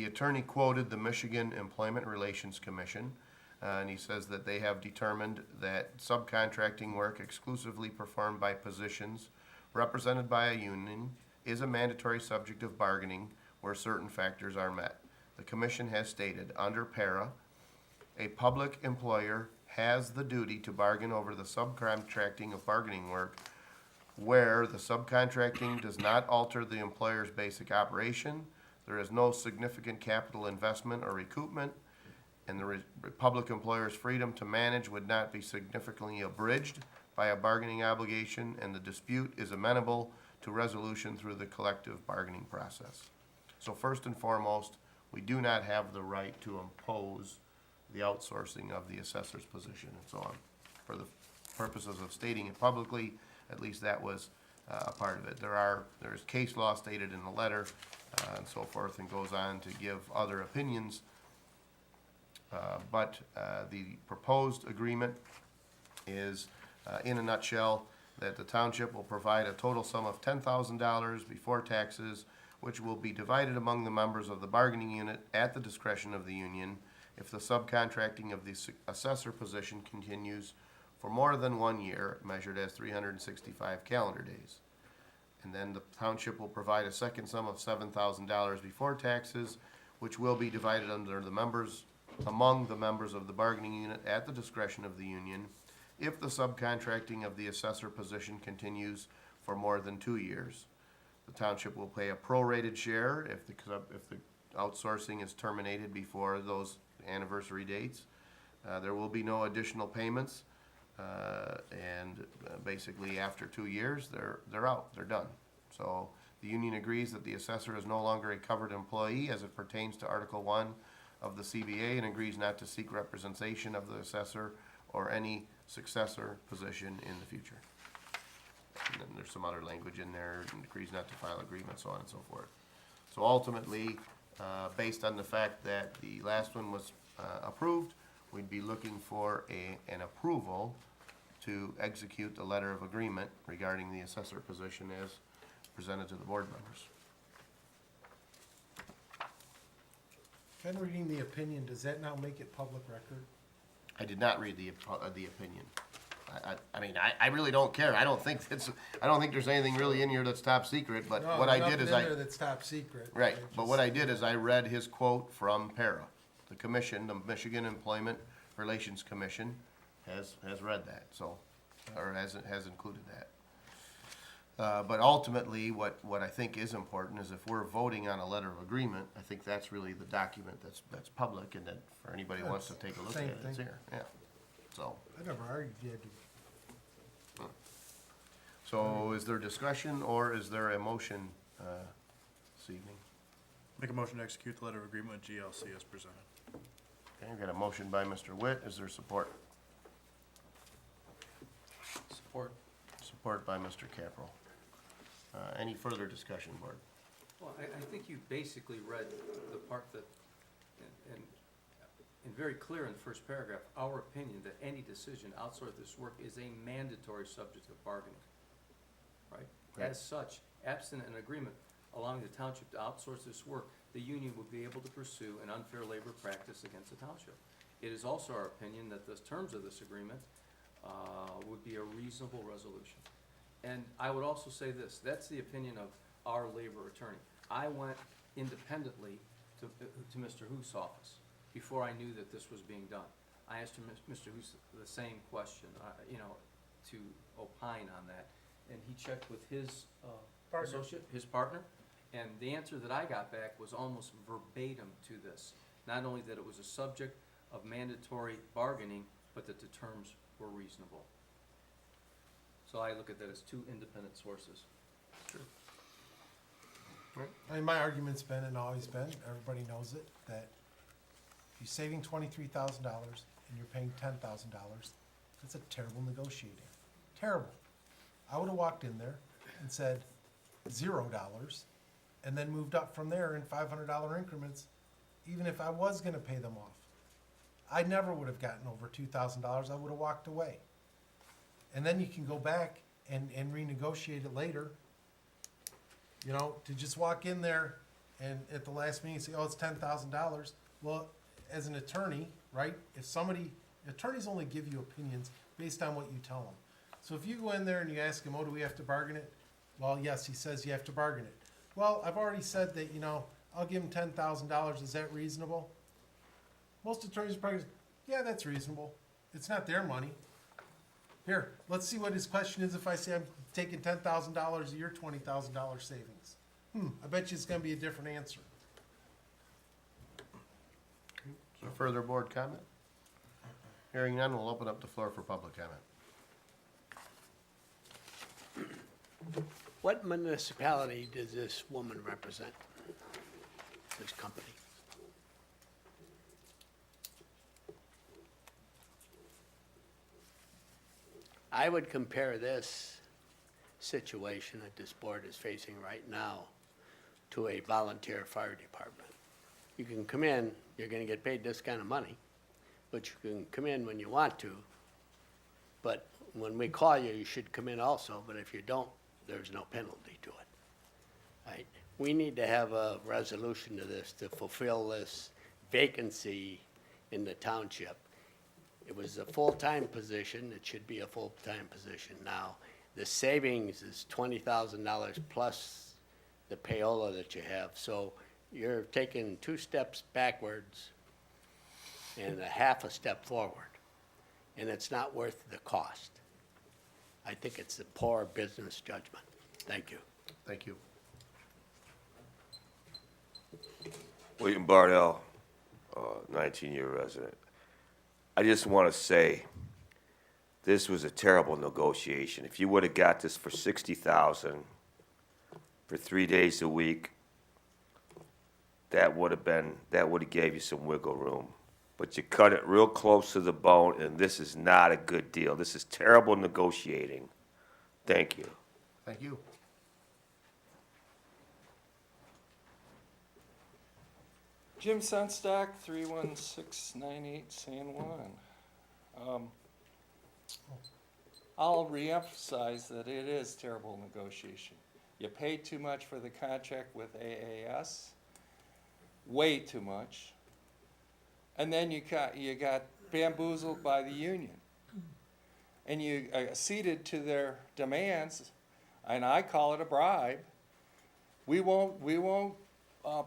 attorney quoted the Michigan Employment Relations Commission, and he says that they have determined that subcontracting work exclusively performed by positions represented by a union is a mandatory subject of bargaining where certain factors are met. The commission has stated, under para, a public employer has the duty to bargain over the subcontracting of bargaining work where the subcontracting does not alter the employer's basic operation, there is no significant capital investment or recoupment, and the public employer's freedom to manage would not be significantly abridged by a bargaining obligation, and the dispute is amenable to resolution through the collective bargaining process. So first and foremost, we do not have the right to impose the outsourcing of the assessor's position and so on. purposes of stating it publicly, at least that was a part of it. There's case law stated in the letter, and so forth, and goes on to give other opinions. But the proposed agreement is, in a nutshell, that the township will provide a total sum of $10,000 before taxes, which will be divided among the members of the bargaining unit at the discretion of the union if the subcontracting of the assessor position continues for more than 1 year, measured as 365 calendar days. And then the township will provide a second sum of $7,000 before taxes, which will be divided among the members of the bargaining unit at the discretion of the union if the subcontracting of the assessor position continues for more than 2 years. The township will pay a prorated share if the outsourcing is terminated before those anniversary dates. There will be no additional payments, and basically after 2 years, they're out, they're done. So the union agrees that the assessor is no longer a covered employee as it pertains to Article 1 of the CBA, and agrees not to seek representation of the assessor or any successor position in the future. And then there's some other language in there, and agrees not to file agreements, so on and so forth. So ultimately, based on the fact that the last one was approved, we'd be looking for an approval to execute the letter of agreement regarding the assessor position as presented to the board members. Ken, reading the opinion, does that now make it public record? I did not read the opinion. I mean, I really don't care. I don't think there's anything really in here that's top secret, but No, what I there's did is nothing in there that's top secret. right, I but just- what I did is I read his quote from PARA. The commission, the Michigan Employment Relations Commission, has read that, so, or has included that. But ultimately, what I think is important is if we're voting on a letter of agreement, I think that's really the document that's public, and that for anybody who wants to take a look at Same it, it's thing. here, yeah. So, I never argued you had to. so is there discussion, or is there a motion, this evening? Make a motion to execute the letter of agreement with GLC as presented. Okay, I've got a motion by Mr. Witt, is there support? Support. Support by Mr. Capro. Any further discussion, board? Well, I think you basically read the part that, and very clear in the first paragraph, our opinion that any decision to outsource this work is a mandatory subject of bargaining, right? Right. As such, absent an agreement allowing the township to outsource this work, the union would be able to pursue an unfair labor practice against the township. It is also our opinion that the terms of this agreement would be a reasonable resolution. And I would also say this, that's the opinion of our labor attorney. I went independently to Mr. Huth's office before I knew that this was being done. I asked Mr. Huth the same question, to opine on that. And he checked with his Partner. associate, his partner, and the answer that I got back was almost verbatim to this. Not only that it was a subject of mandatory bargaining, but that the terms were reasonable. So I look at that as two independent sources. I mean, my argument's been and always been, everybody knows it, that if you're saving $23,000 and you're paying $10,000, that's a terrible negotiating. Terrible. I would've walked in there and said $0, and then moved up from there in $500 increments, even if I was gonna pay them off. I never would've gotten over $2,000, I would've walked away. And then you can go back and renegotiate it later. You know, to just walk in there and at the last meeting say, oh, it's $10,000. Well, as an attorney, right, attorneys only give you opinions based on what you tell them. So if you go in there and you ask him, oh, do we have to bargain it? Well, yes, he says you have to bargain it. Well, I've already said that, I'll give him $10,000. Is that reasonable? Most attorneys probably, yeah, that's reasonable. It's not their money. Here, let's see what his question is if I say I'm taking $10,000 of your $20,000 savings. I bet you it's gonna be a different answer. Is there further board comment? Hearing none, we'll open up the floor for public comment. What municipality does this woman represent? This company? I would compare this situation that this board is facing right now to a volunteer fire department. You can come in, you're gonna get paid this kind of money, but you can come in when you want to. But when we call you, you should come in also, but if you don't, there's no penalty to it. Right? We need to have a resolution to this to fulfill this vacancy in the township. It was a full-time position, it should be a full-time position now. The savings is $20,000 plus the payola that you have, so you're taking 2 steps backwards and a half a step forward, and it's not worth the cost. I think it's a poor business judgment. Thank you. Thank you. William Bardell, 19-year resident. I just want to say, this was a terrible negotiation. If you would have got this for $60,000 for 3 days a week, that would have gave you some wiggle room. But you cut it real close to the bone, and this is not a good deal. This is terrible negotiating. Thank you. Thank you. Jim Sunstock, 31698 San Juan. I'll reemphasize that it is terrible negotiation. You paid too much for the contract with AAS, way too much. And then you got bamboozled by the union. And you acceded to their demands, and I call it a bribe. We won't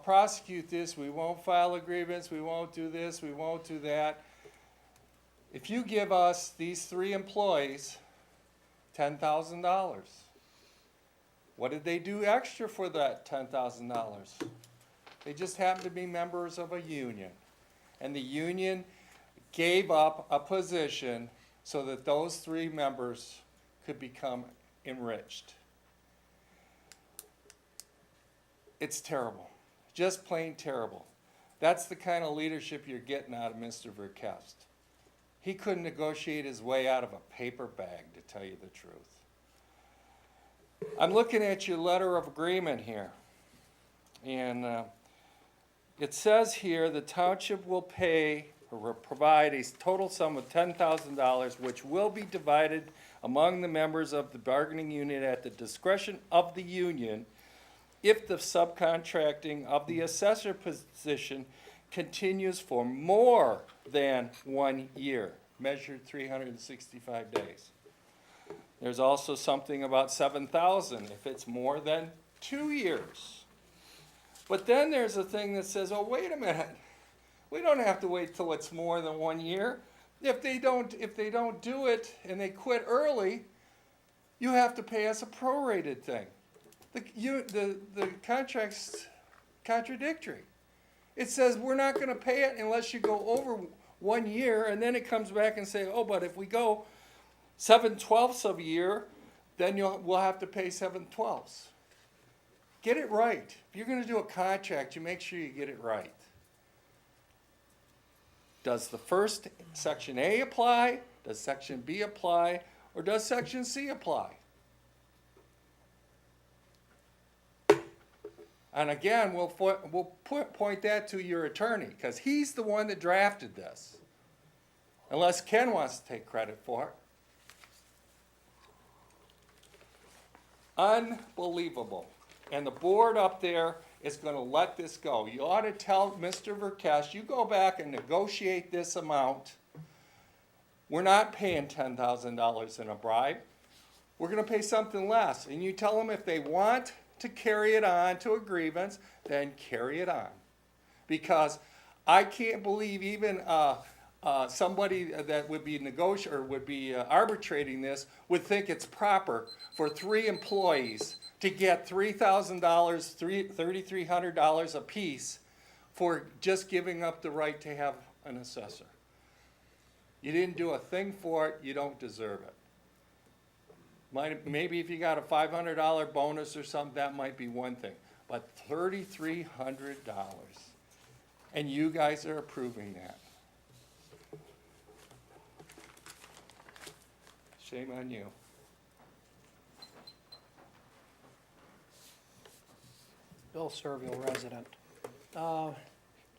prosecute this, we won't file a grievance, we won't do this, we won't do that. If you give us these 3 employees $10,000, what did they do extra for that $10,000? They just happened to be members of a union. And the union gave up a position so that those 3 members could become enriched. It's terrible. Just plain terrible. That's the kind of leadership you're getting out of Mr. Verkest. He couldn't negotiate his way out of a paper bag, to tell you the truth. I'm looking at your letter of agreement here. And it says here the township will pay or provide a total sum of $10,000, which will be divided among the members of the bargaining unit at the discretion of the union if the subcontracting of the assessor position continues for more than 1 year, measured 365 days. There's also something about $7,000 if it's more than 2 years. But then there's a thing that says, oh, wait a minute, we don't have to wait till it's more than 1 year. If they don't do it and they quit early, you have to pay us a prorated thing. The contract's contradictory. It says we're not going to pay it unless you go over 1 year, and then it comes back and say, oh, but if we go 7/12 of a year, then we'll have to pay 7/12. Get it right. If you're going to do a contract, you make sure you get it right. Does the first Section A apply? Does Section B apply? Or does Section C apply? And again, we'll point that to your attorney, because he's the one that drafted this. Unless Ken wants to take credit for it. Unbelievable. And the board up there is going to let this go. You ought to tell Mr. Verkest, you go back and negotiate this amount. We're not paying $10,000 in a bribe. We're going to pay something less. And you tell them if they want to carry it on to a grievance, then carry it on. Because I can't believe even somebody that would be arbitrating this would think it's proper for 3 employees to get $3,000, $3,300 apiece for just giving up the right to have an assessor. You didn't do a thing for it, you don't deserve it. Maybe if you got a $500 bonus or something, that might be one thing. But $3,300, and you guys are approving that. Shame on you. Bill Servil, resident.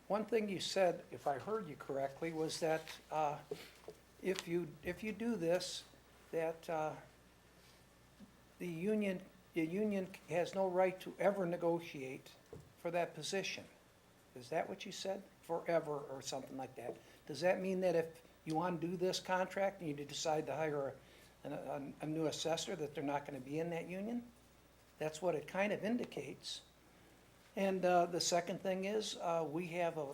One thing you said, if I heard you correctly, was that if you do this, that the union has no right to ever negotiate for that position. Is that what you said? Forever or something like that? Does that mean that if you undo this contract and you decide to hire a new assessor, that they're not gonna be in that union? That's what it kind of indicates. And the second thing is, we have a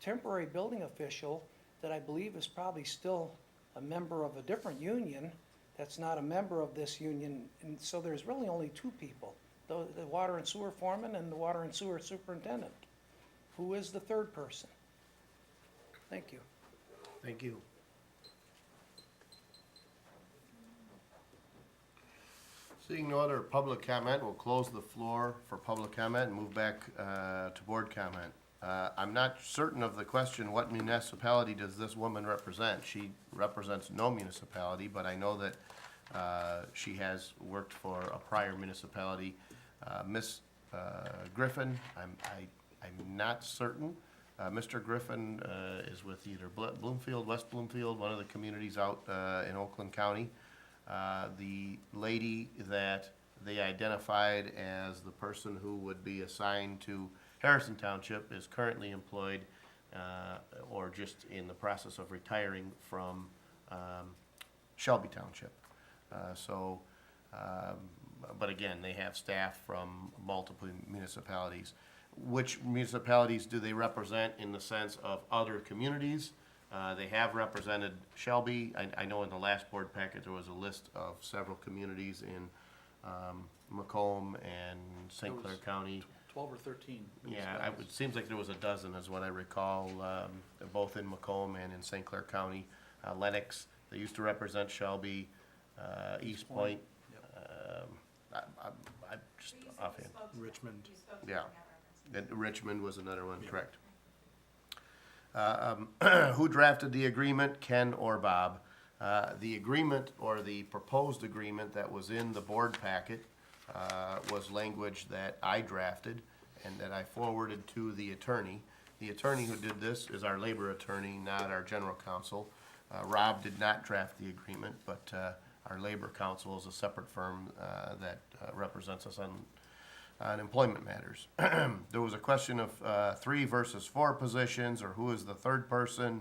temporary building official that I believe is probably still a member of a different union that's not a member of this union. And so there's really only two people, the water and sewer foreman and the water and sewer superintendent. Who is the third person? Thank you. Thank you. Seeing no other public comment, we'll close the floor for public comment and move back to board comment. I'm not certain of the question, what municipality does this woman represent? She represents no municipality, but I know that she has worked for a prior municipality. Miss Griffin, I'm not certain. Mr. Griffin is with either Bloomfield, West Bloomfield, one of the communities out in Oakland County. The lady that they identified as the person who would be assigned to Harrison Township is currently employed or just in the process of retiring from Shelby Township. But again, they have staff from multiple municipalities. Which municipalities do they represent in the sense of other communities? They have represented Shelby. I know in the last board packet, there was a list of several communities in Macomb and St. Clair County. 12 or 13. Yeah, it seems like there was a dozen is what I recall, both in Macomb and in St. Clair County. Lennox, they used to represent Shelby, East Point. I just offhand. Richmond. Yeah, and Richmond was another one, correct. Who drafted the agreement, Ken or Bob? The agreement, or the proposed agreement that was in the board packet, was language that I drafted and that I forwarded to the attorney. The attorney who did this is our labor attorney, not our general counsel. Rob did not draft the agreement, but our labor counsel is a separate firm that represents us on employment matters. There was a question of 3 versus 4 positions, or who is the third person.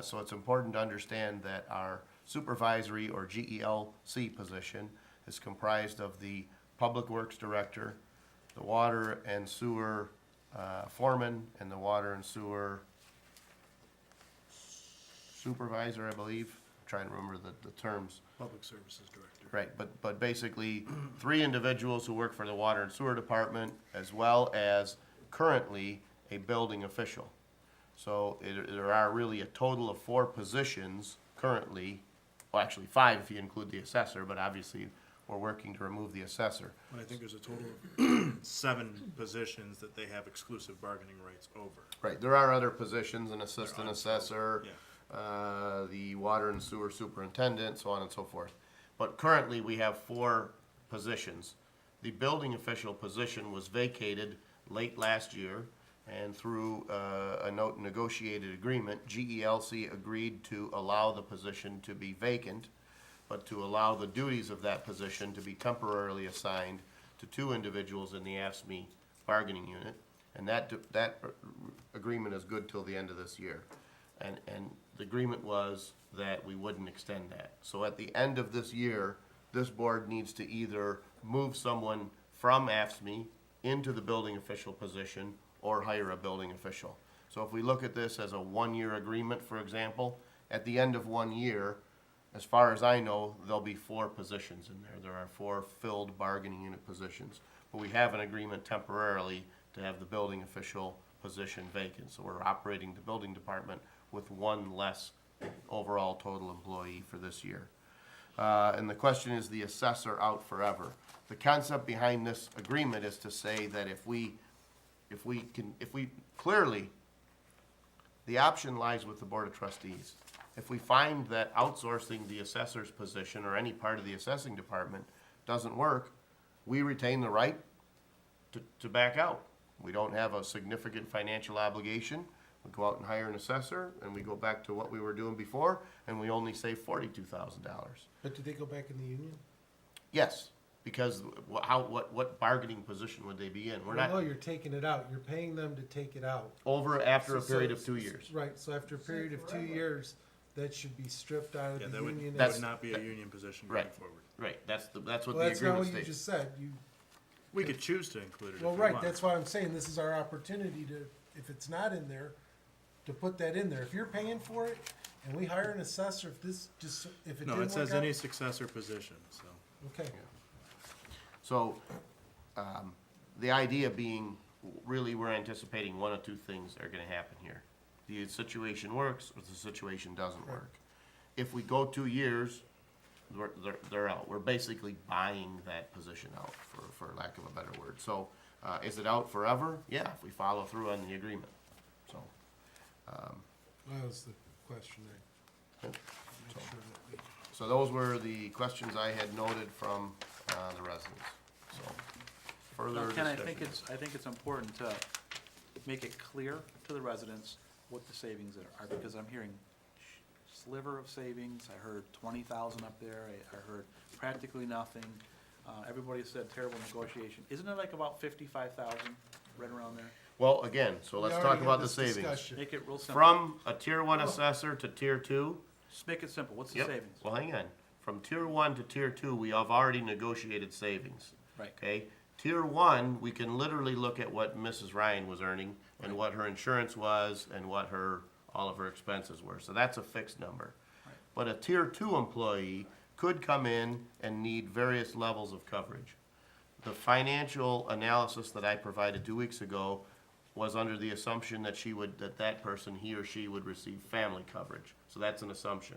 So it's important to understand that our supervisory, or GELC position, is comprised of the Public Works Director, the Water and Sewer Foreman, and the Water and Sewer Supervisor, I believe. I'm trying to remember the terms. Public Services Director. Right, but basically, 3 individuals who work for the Water and Sewer Department, as well as currently a building official. So there are really a total of 4 positions currently, well, actually 5 if you include the assessor, but obviously we're working to remove the assessor. But I think there's a total of 7 positions that they have exclusive bargaining rights over. Right, there are other positions, an assistant They're assessor, Yeah. the water and sewer superintendent, so on and so forth. But currently, we have 4 positions. The building official position was vacated late last year, and through a negotiated agreement, GELC agreed to allow the position to be vacant, but to allow the duties of that position to be temporarily assigned to 2 individuals in the AFSCME bargaining unit. And that agreement is good till the end of this year. And the agreement was that we wouldn't extend that. So at the end of this year, this board needs to either move someone from AFSCME into the building official position or hire a building official. So if we look at this as a 1-year agreement, for example, at the end of 1 year, as far as I know, there'll be 4 positions in there. There are 4 filled bargaining unit positions. But we have an agreement temporarily to have the building official position vacant. So we're operating the building department with 1 less overall total employee for this year. And the question is, the assessor out forever? The concept behind this agreement is to say that if we clearly, the option lies with the Board of Trustees. If we find that outsourcing the assessor's position or any part of the assessing department doesn't work, we retain the right to back out. We don't have a significant financial obligation. We go out and hire an assessor, and we go back to what we were doing before, and we only save $42,000. But do they go back in the union? Yes, because what bargaining position would they be in? We're Well, no, not, you're taking it out. You're paying them to take it out. after a So- period of 2 years. Right, so after a period of 2 years, that should be stripped out of Yeah, the that would, union. that That's- would not be a union position going Right. forward. Right, that's what Well, the that's not agreement what you states. just said. You, We could choose to include it if we well, want. right, that's why I'm saying this is our opportunity to, if it's not in there, to put that in there. If you're paying for it and we hire an assessor, if this just, if it No, didn't it says work out. any successor position, so. Okay, So, the idea being, really, we're anticipating one of two things are gonna happen here. The situation works, or the situation doesn't work. If we go 2 years, they're out. We're basically buying that position out, for lack of a better word. So, is it out forever? Yeah, if we follow through on the agreement, so. that was the question there. Yep. Make sure that we- So those were the questions I had noted from, the residents, so. Further Ken, discussion. I think it's important to make it clear to the residents what the savings are, because I'm hearing sliver of savings, I heard 20,000 up there, I heard practically nothing. Everybody said terrible negotiation. Isn't it like about 55,000, right around there? Well, again, so We let's already talk had about the this savings. discussion. Make it real simple. From a tier 1 assessor to tier 2, Just make it simple. What's the yep, savings? well, hang on. From tier 1 to tier 2, we have already negotiated savings, Right. okay? Tier 1, we can literally look at what Mrs. Ryan was earning and what her insurance was and what all of her expenses were, so that's a fixed number. Right. But a tier 2 employee could come in and need various levels of coverage. The financial analysis that I provided 2 weeks ago was under the assumption that that person, he or she would receive family coverage. So that's an assumption.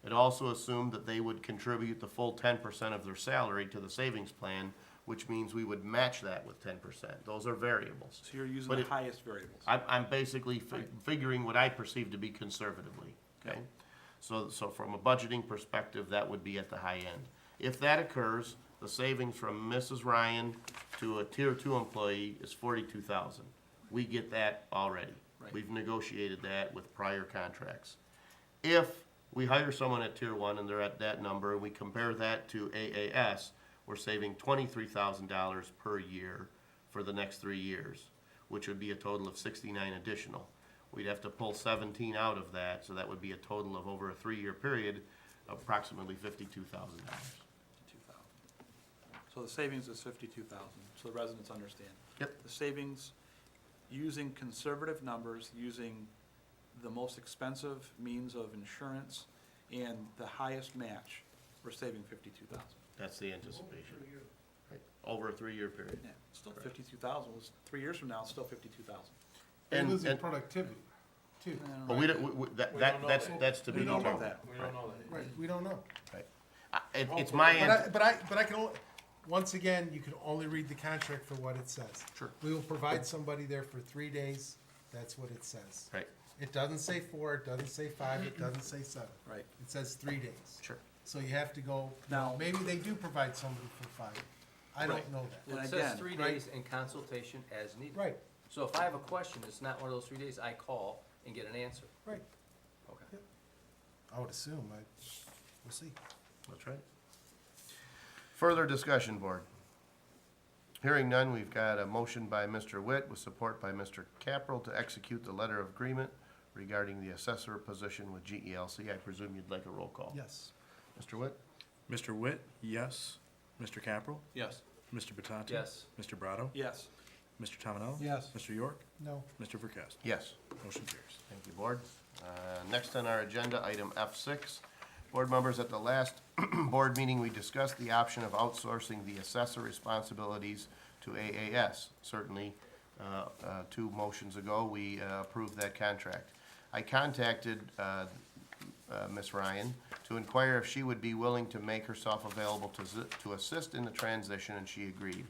It also assumed that they would contribute the full 10% of their salary to the savings plan, which means we would match that with 10%. Those are variables. So you're using But the it- highest variables. I'm basically figuring what I perceive to be conservatively, okay? So from a budgeting perspective, that would be at the high end. If that occurs, the savings from Mrs. Ryan to a tier 2 employee is 42,000. We get that already. Right. We've negotiated that with prior contracts. If we hire someone at tier 1 and they're at that number, and we compare that to AAS, we're saving $23,000 per year for the next 3 years, which would be a total of 69 additional. We'd have to pull 17 out of that, so that would be a total of over a 3-year period, approximately $52,000. 52,000. So the savings is 52,000, so the residents understand. Yep. The savings, using conservative numbers, using the most expensive means of insurance and the highest match, we're saving 52,000. That's the anticipation. Right. Over a 3-year period. Yeah, still 52,000, was 3 years from now, it's still 52,000. They're And- losing and- productivity, too. But we don't, that's to be We don't know determined. that. Right, we don't know. It's my, But I can only, once again, you can only read the contract for what it says. Sure. We will provide somebody there for 3 days, that's what it says. right, It doesn't say 4, it doesn't say 5, it doesn't say 7. Right. It says 3 days. sure. So you have to go, Now- maybe they do provide somebody for 5. I Right. don't know that. And Well, it again, says 3 right. days in consultation as needed. Right, So if I have a question, it's not one of those 3 days, I call and get an answer. right. Okay. I would assume, we'll see. That's right. Further discussion, board. Hearing none, we've got a motion by Mr. Witt with support by Mr. Capral to execute the letter of agreement regarding the assessor position with GELC. I presume you'd like a roll call. Yes. Mr. Witt? Mr. Witt, yes. Mr. Capral? Yes. Mr. Batati? Yes. Mr. Brado? Yes. Mr. Tominelli? Yes. Mr. York? No. Mr. Verkast? Yes. Motion carries. Thank you, board. Next on our agenda, item F6. Board members, at the last board meeting, we discussed the option of outsourcing the assessor responsibilities to AAS. Certainly, 2 motions ago, we approved that contract. I contacted Ms. Ryan to inquire if she would be willing to make herself available to assist in the transition, and she agreed.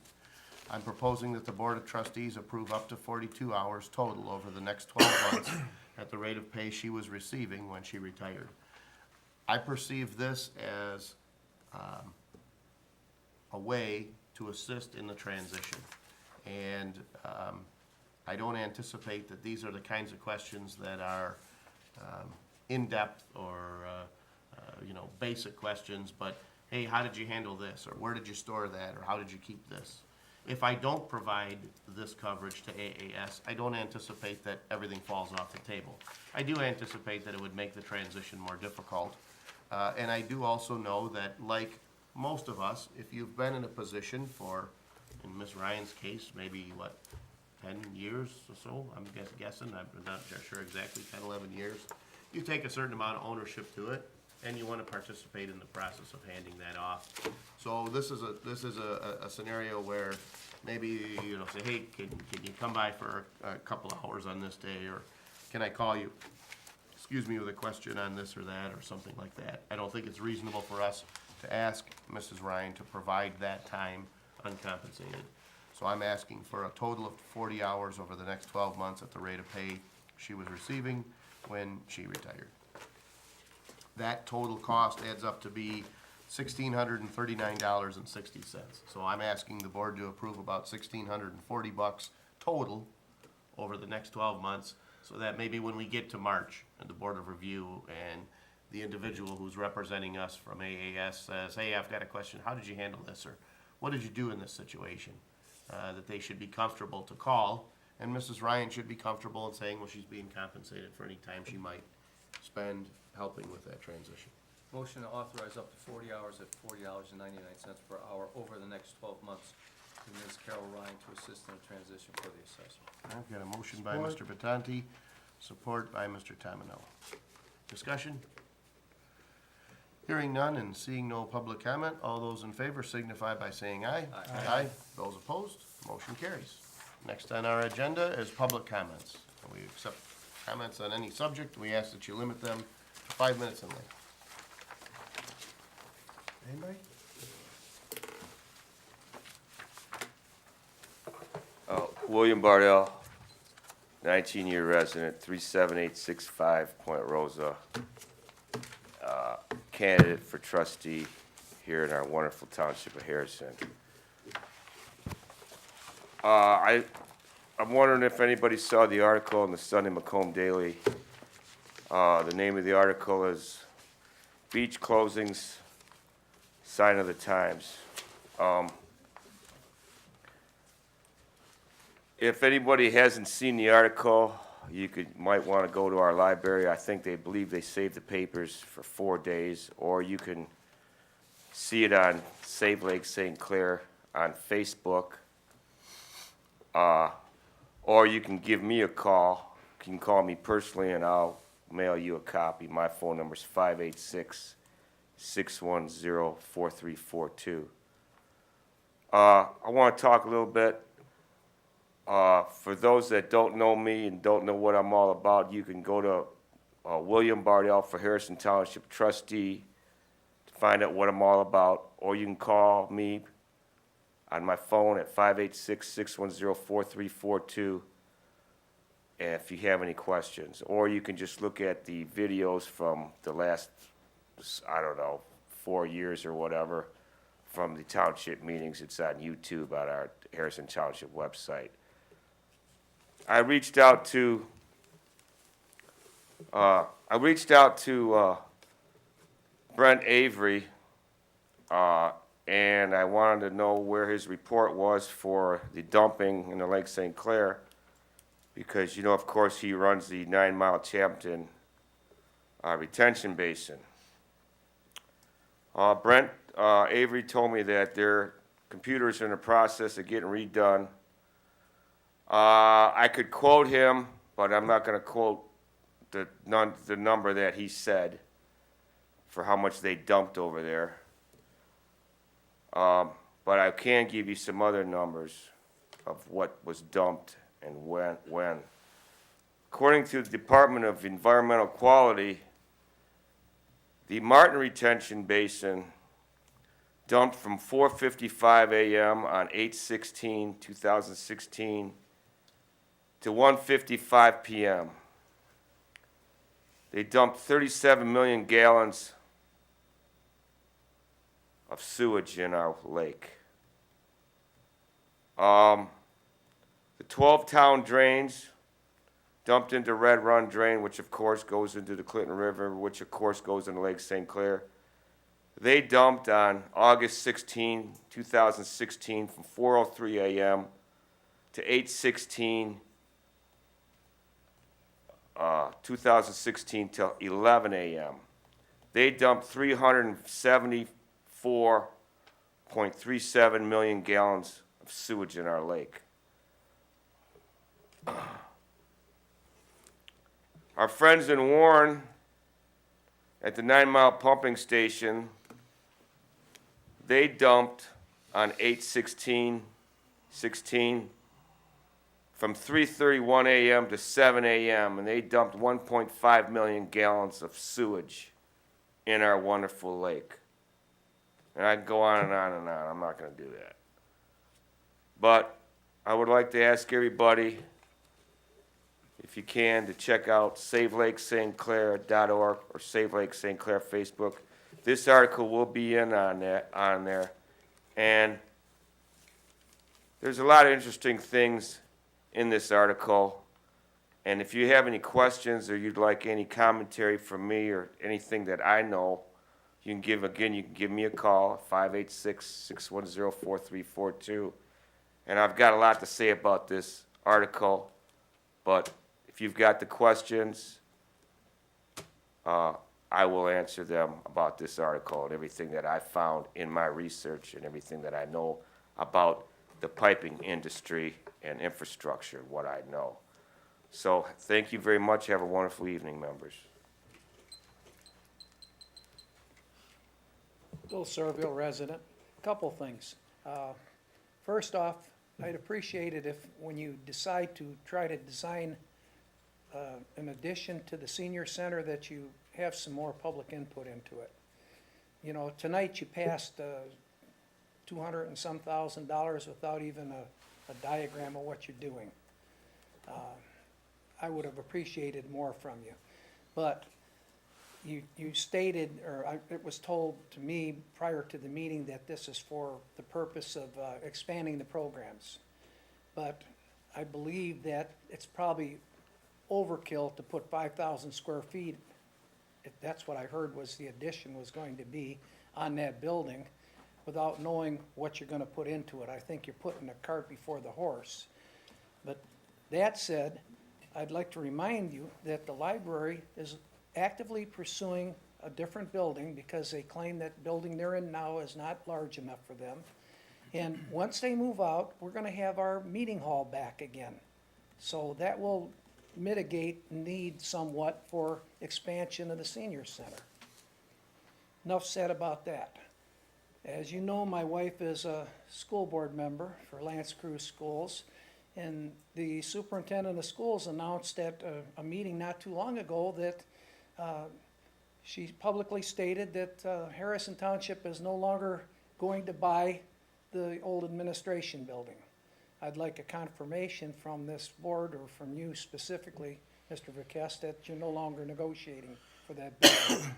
I'm proposing that the Board of Trustees approve up to 42 hours total over the next 12 months at the rate of pay she was receiving when she retired. I perceive this as a way to assist in the transition. And I don't anticipate that these are the kinds of questions that are in-depth or, basic questions, but, hey, how did you handle this? Or where did you store that? Or how did you keep this? If I don't provide this coverage to AAS, I don't anticipate that everything falls off the table. I do anticipate that it would make the transition more difficult. And I do also know that, like most of us, if you've been in a position for, in Ms. Ryan's case, maybe, 10 years or so, I'm guessing, I'm not sure exactly, 10, 11 years, you take a certain amount of ownership to it, and you want to participate in the process of handing that off. So this is a scenario where maybe, say, hey, can you come by for a couple hours on this day, or can I call you, with a question on this or that, or something like that. I don't think it's reasonable for us to ask Mrs. Ryan to provide that time uncompensated. So I'm asking for a total of 40 hours over the next 12 months at the rate of pay she was receiving when she retired. That total cost adds up to be $1,639.60. So I'm asking the board to approve about $1,640 total over the next 12 months, so that maybe when we get to March and the Board of Review and the individual who's representing us from AAS says, hey, I've got a question, how did you handle this, or what did you do in this situation? That they should be comfortable to call, and Mrs. Ryan should be comfortable in saying, well, she's being compensated for any time she might spend helping with that transition. Motion to authorize up to 40 hours at $40.99 per hour over the next 12 months to Ms. Carol Ryan to assist in the transition for the assessor. I've got a motion by Mr. Batanti, support by Mr. Tominello. Discussion? Hearing none and seeing no public comment, all those in favor signify by saying aye. Aye. Those opposed, motion carries. Next on our agenda is public comments. We accept comments on any subject. We ask that you limit them to 5 minutes in length. Anybody? William Bardell, 19-year resident, 37865 Point Rosa, candidate for trustee here in our wonderful township of Harrison. I'm wondering if anybody saw the article in the Sunday Macomb Daily. The name of the article is Beach Closings, Sign of the Times. If anybody hasn't seen the article, might want to go to our library. I think they believe they saved the papers for 4 days, or you can see it on Save Lake St. Clair on Facebook, or you can give me a call. You can call me personally, and I'll mail you a copy. My phone number is 586-610-4342. I want to talk a little bit. For those that don't know me and don't know what I'm all about, you can go to William Bardell for Harrison Township Trustee to find out what I'm all about, or you can call me on my phone at 586-610-4342 if you have any questions. Or you can just look at the videos from the last, 4 years or whatever from the township meetings. It's on YouTube on our Harrison Township website. I reached out to Brent Avery, and I wanted to know where his report was for the dumping in the Lake St. Clair, because, of course, he runs the 9 Mile Champton retention basin. Brent Avery told me that their computers are in the process of getting redone. I could quote him, but I'm not going to quote the number that he said for how much they dumped over there. But I can give you some other numbers of what was dumped and when. According to the Department of Environmental Quality, the Martin Retention Basin dumped from 4:55 a.m. on 8/16/2016 to 1:55 p.m. They dumped 37 million gallons of sewage in our lake. The 12-town drains dumped into Red Run Drain, which of course goes into the Clinton River, which of course goes into Lake St. Clair. They dumped on August 16, 2016, from 4:03 a.m. to 8:16, 2016 till 11 a.m. They dumped 374.37 million gallons of sewage in our lake. Our friends in Warren at the 9 Mile Pumping Station, they dumped on 8/16/16 from 3:31 a.m. to 7 a.m., and they dumped 1.5 million gallons of sewage in our wonderful lake. And I can go on and on and on. I'm not going to do that. But I would like to ask everybody, if you can, to check out SaveLakeSt. Clair.org or Save Lake St. Clair Facebook. This article will be on there. And there's a lot of interesting things in this article. And if you have any questions or you'd like any commentary from me or anything that I know, you can give me a call at 586-610-4342. And I've got a lot to say about this article, but if you've got the questions, I will answer them about this article and everything that I found in my research and everything that I know about the piping industry and infrastructure, what I know. So thank you very much. Have a wonderful evening, members. Bill Serville, resident. Couple things. First off, I'd appreciate it if, when you decide to try to design an addition to the senior center, that you have some more public input into it. You know, tonight you passed $200 and some thousand without even a diagram of what you're doing. I would have appreciated more from you. But you stated, or it was told to me prior to the meeting, that this is for the purpose of expanding the programs. But I believe that it's probably overkill to put 5,000 square feet, if that's what I heard was the addition was going to be on that building, without knowing what you're gonna put into it. I think you're putting the cart before the horse. But that said, I'd like to remind you that the library is actively pursuing a different building because they claim that building they're in now is not large enough for them. And once they move out, we're gonna have our meeting hall back again. So that will mitigate need somewhat for expansion of the senior center. Enough said about that. As you know, my wife is a school board member for L'Anse Creuse Schools, and the superintendent of schools announced at a meeting not too long ago that she publicly stated that Harrison Township is no longer going to buy the old administration building. I'd like a confirmation from this board, or from you specifically, Mr. Verkest, that you're no longer negotiating for that building.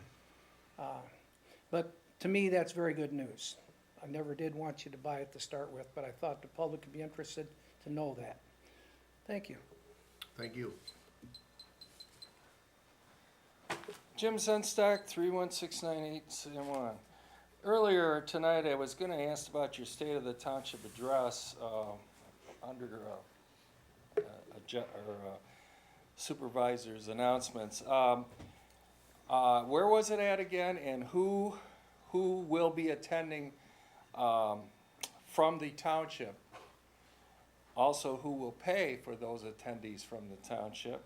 But to me, that's very good news. I never did want you to buy it to start with, but I thought the public would be interested to know that. Thank you. Thank you. Jim Senstock, 31698-1. Earlier tonight, I was gonna ask about your State of the Township address, under, supervisor's announcements. Where was it at again, and who will be attending, from the township? Also, who will pay for those attendees from the township?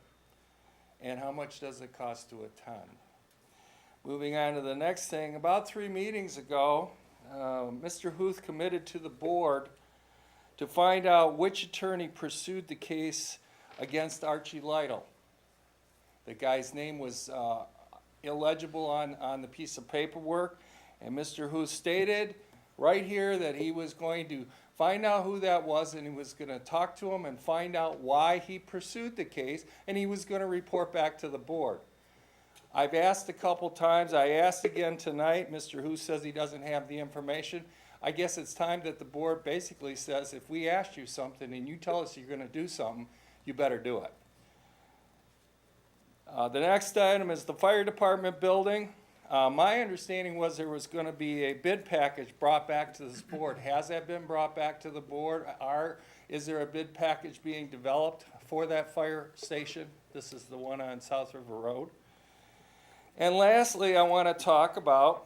And how much does it cost to attend? Moving on to the next thing, about 3 meetings ago, Mr. Huth committed to the board to find out which attorney pursued the case against Archie Lytle. The guy's name was illegible on the piece of paperwork, and Mr. Huth stated right here that he was going to find out who that was, and he was going to talk to him and find out why he pursued the case, and he was going to report back to the board. I've asked a couple times, I asked again tonight, Mr. Hu says he doesn't have the information. I guess it's time that the board basically says, if we asked you something and you tell us you're gonna do something, you better do it. The next item is the fire department building. My understanding was there was gonna be a bid package brought back to this board. Has that been brought back to the board? Is there a bid package being developed for that fire station? This is the one on South River Road. And lastly, I wanna talk about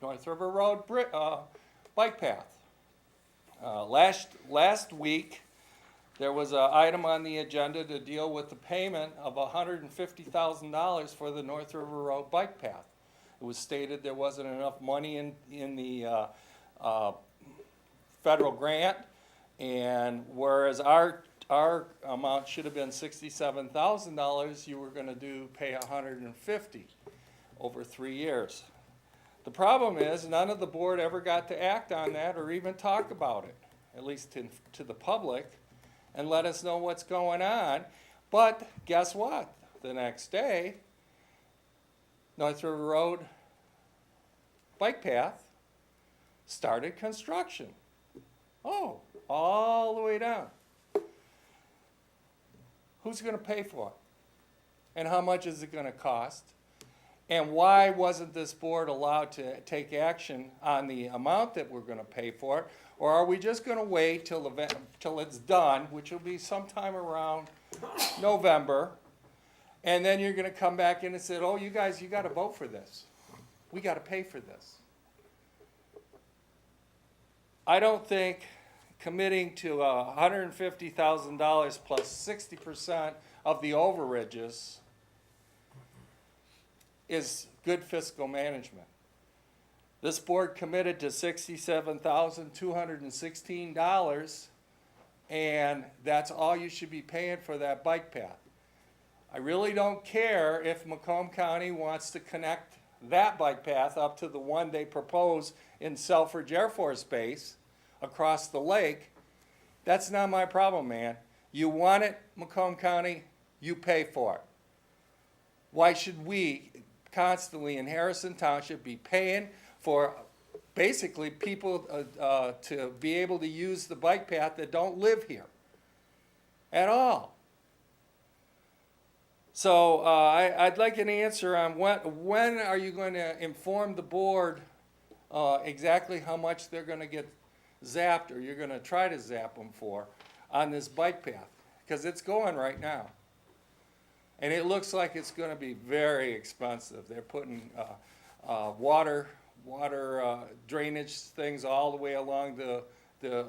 North River Road bike path. Last week, there was an item on the agenda to deal with the payment of $150,000 for the North River Road bike path. It was stated there wasn't enough money in the federal grant, and whereas our amount should have been $67,000, you were gonna pay $150,000 over 3 years. The problem is, none of the board ever got to act on that or even talk about it, at least to the public, and let us know what's going on. But guess what? The next day, North River Road bike path started construction. Oh, all the way down. Who's gonna pay for it? And how much is it gonna cost? And why wasn't this board allowed to take action on the amount that we're gonna pay for it? Or are we just gonna wait till it's done, which will be sometime around November, and then you're gonna come back in and say, oh, you guys, you gotta vote for this. We gotta pay for this. I don't think committing to $150,000 plus 60% of the overages is good fiscal management. This board committed to $67,216, and that's all you should be paying for that bike path. I really don't care if Macomb County wants to connect that bike path up to the one they propose in Selfridge Air Force Base across the lake. That's not my problem, man. You want it, Macomb County, you pay for it. Why should we constantly in Harrison Township be paying for basically people to be able to use the bike path that don't live here at all? So I'd like an answer on when are you going to inform the board exactly how much they're going to get zapped, or you're going to try to zap them for, on this bike path, because it's going right now. And it looks like it's going to be very expensive. They're putting water drainage things all the way along the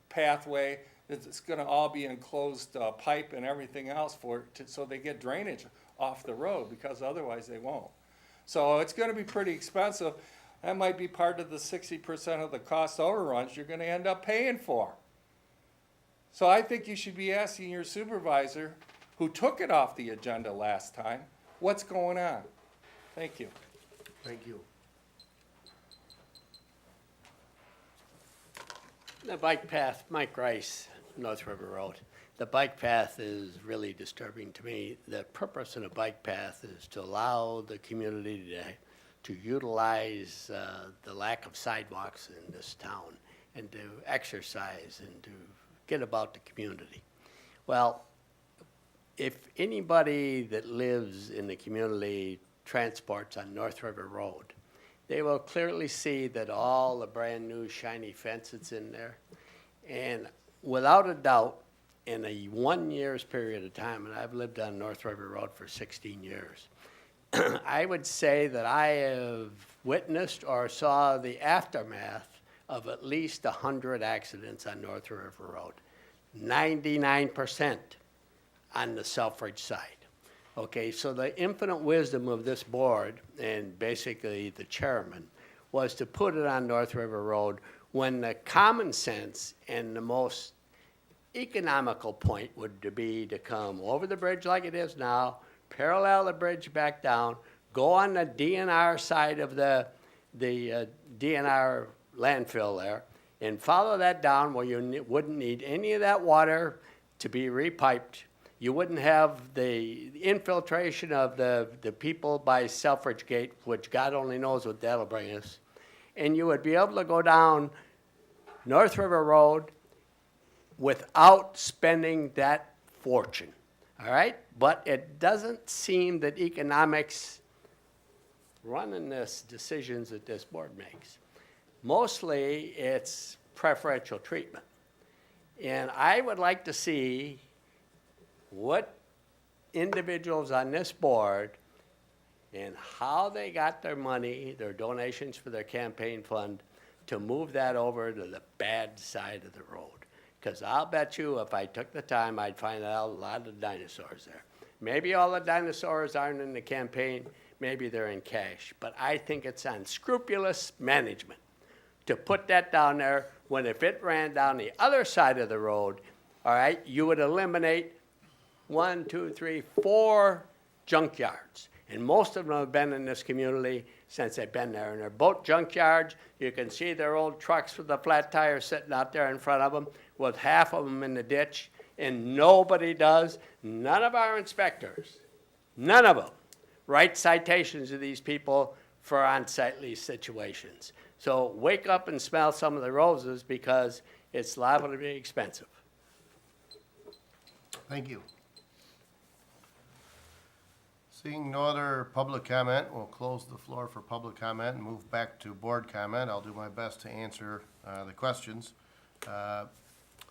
pathway. It's going to all be enclosed pipe and everything else so they get drainage off the road, because otherwise they won't. So it's going to be pretty expensive. That might be part of the 60% of the cost overruns you're going to end up paying for. So I think you should be asking your supervisor, who took it off the agenda last time, what's going on? Thank you. Thank you. The bike path, Mike Rice, North River Road. The bike path is really disturbing to me. The purpose of the bike path is to allow the community to utilize the lack of sidewalks in this town and to exercise and to get about the community. Well, if anybody that lives in the community transports on North River Road, they will clearly see that all the brand new shiny fence that's in there. And without a doubt, in a 1 year's period of time, and I've lived on North River Road for 16 years, I would say that I have witnessed or saw the aftermath of at least 100 accidents on North River Road. 99% on the Selfridge side. Okay, so the infinite wisdom of this board, and basically the chairman, was to put it on North River Road when the common sense and the most economical point would be to come over the bridge like it is now, parallel the bridge back down, go on the DNR side of the DNR landfill there, and follow that down where you wouldn't need any of that water to be repiped, You wouldn't have the infiltration of the people by Selfridge Gate, which God only knows what that'll bring us. And you would be able to go down North River Road without spending that fortune, all right? But it doesn't seem that economics running this decisions that this board makes. Mostly, it's preferential treatment. And I would like to see what individuals on this board and how they got their money, their donations for their campaign fund, to move that over to the bad side of the road. Because I'll bet you if I took the time, I'd find out a lot of dinosaurs there. Maybe all the dinosaurs aren't in the campaign, maybe they're in cash. But I think it's unscrupulous management to put that down there when if it ran down the other side of the road, all right, you would eliminate 1, 2, 3, 4 junkyards. And most of them have been in this community since they've been there. And they're both junkyards. You can see their old trucks with the flat tires sitting out there in front of them, with half of them in the ditch. And nobody does, none of our inspectors, none of them, write citations to these people for unsightly situations. So wake up and smell some of the roses, because it's liable to be expensive. Thank you. Seeing no other public comment, we'll close the floor for public comment and move back to board comment. I'll do my best to answer the questions.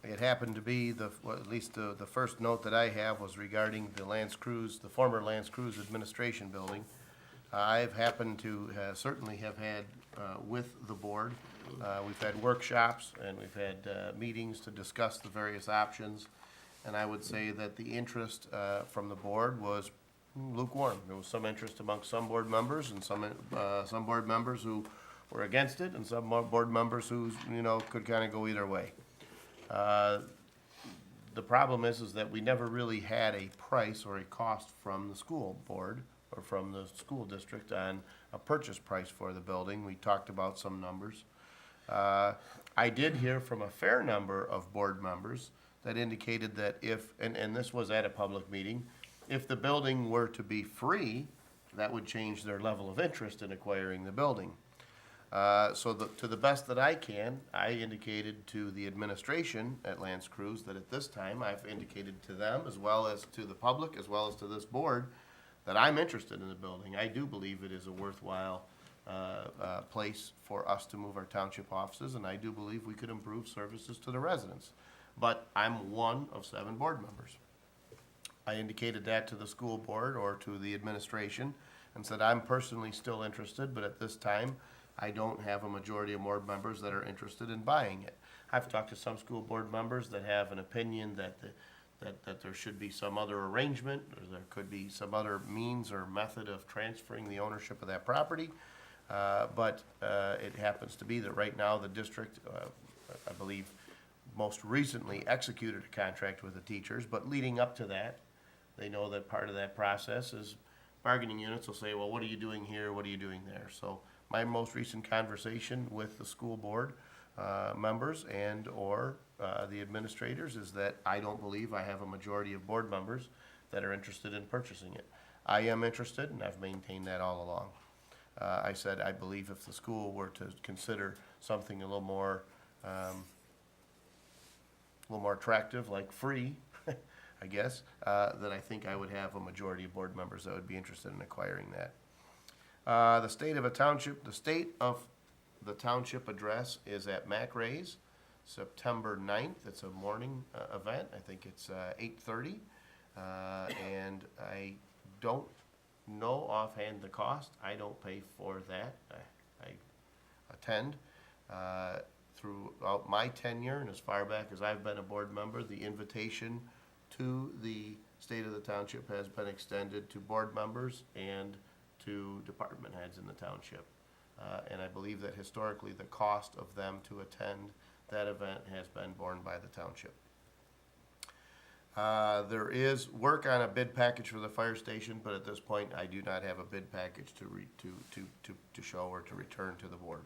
It happened to be at least the first note that I have was regarding the the former Lance Cruise Administration Building. I've happened to certainly have had with the board, we've had workshops and we've had meetings to discuss the various options. And I would say that the interest from the board was lukewarm. There was some interest amongst some board members and some board members who were against it, and some board members who, could kind of go either way. The problem is that we never really had a price or a cost from the school board or from the school district on a purchase price for the building. We talked about some numbers. I did hear from a fair number of board members that indicated that and this was at a public meeting, if the building were to be free, that would change their level of interest in acquiring the building. To the best that I can, I indicated to the administration at Lance Cruise that at this time, I've indicated to them, as well as to the public, as well as to this board, that I'm interested in the building. I do believe it is a worthwhile place for us to move our township offices, and I do believe we could improve services to the residents. But I'm one of 7 board members. I indicated that to the school board or to the administration and said I'm personally still interested, but at this time, I don't have a majority of board members that are interested in buying it. I've talked to some school board members that have an opinion that there should be some other arrangement, or there could be some other means or method of transferring the ownership of that property. But it happens to be that right now the district, I believe, most recently executed a contract with the teachers, but leading up to that, they know that part of that process is bargaining units will say, well, what are you doing here? What are you doing there? So my most recent conversation with the school board members and or the administrators is that I don't believe I have a majority of board members that are interested in purchasing it. I am interested, and I've maintained that all along. I said I believe if the school were to consider something a little more attractive, like free, I guess, that I think I would have a majority of board members that would be interested in acquiring that. The state of the township address is at Mac Ray's, September 9th. It's a morning event. I think it's 8:30. And I don't know offhand the cost. I don't pay for that. I attend. Throughout my tenure and as far back as I've been a board member, the invitation to the state of the township has been extended to board members and to department heads in the township. And I believe that historically the cost of them to attend that event has been borne by the township. There is work on a bid package for the fire station, but at this point I do not have a bid package to show or to return to the board.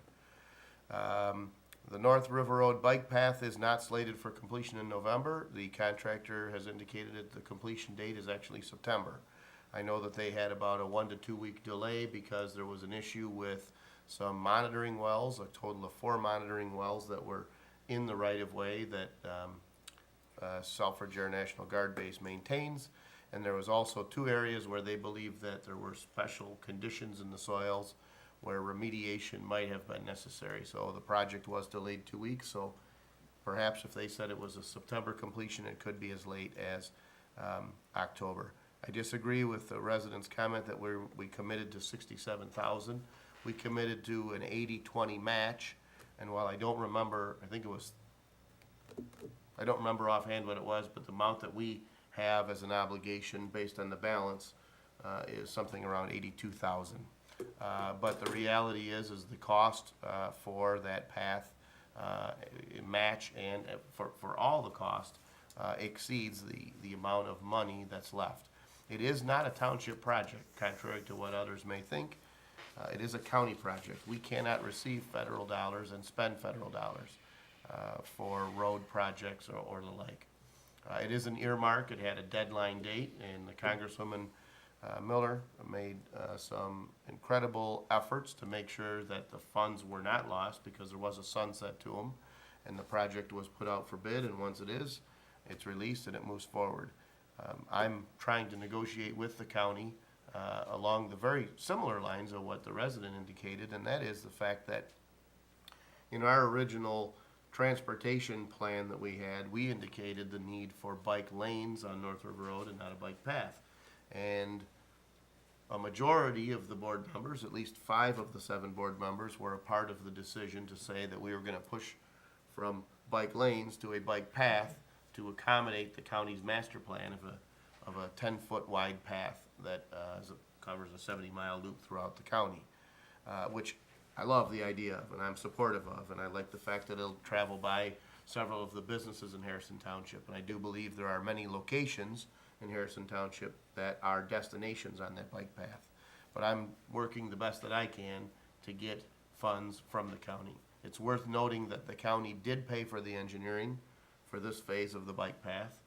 The North River Road Bike Path is not slated for completion in November. The contractor has indicated that the completion date is actually September. I know that they had about a 1 to 2 week delay because there was an issue with some monitoring wells, a total of 4 monitoring wells that were in the right-of-way that Selfridge Air National Guard Base maintains. And there was also 2 areas where they believed that there were special conditions in the soils where remediation might have been necessary. So the project was delayed 2 weeks, so perhaps if they said it was a September completion, it could be as late as October. I disagree with the residents' comment that we committed to 67,000. We committed to an 80-20 match, and while I don't remember, I don't remember offhand what it was, but the amount that we have as an obligation based on the balance is something around 82,000. But the reality is the cost for that path match and for all the cost exceeds the amount of money that's left. It is not a township project, contrary to what others may think. It is a county project. We cannot receive federal dollars and spend federal dollars for road projects or the like. It is an earmark. It had a deadline date, and the Congresswoman Miller made some incredible efforts to make sure that the funds were not lost because there was a sunset to them, and the project was put out for bid, and once it is, it's released and it moves forward. I'm trying to negotiate with the county along the very similar lines of what the resident indicated, and that is the fact that in our original transportation plan that we had, we indicated the need for bike lanes on North River Road and not a bike path. And a majority of the board members, at least 5 of the 7 board members, were a part of the decision to say that we were gonna push from bike lanes to a bike path to accommodate the county's master plan of a 10-foot wide path that covers a 70-mile loop throughout the county, which I love the idea of and I'm supportive of, and I like the fact that it'll travel by several of the businesses in Harrison Township. And I do believe there are many locations in Harrison Township that are destinations on that bike path. But I'm working the best that I can to get funds from the county. It's worth noting that the county did pay for the engineering for this phase of the bike path,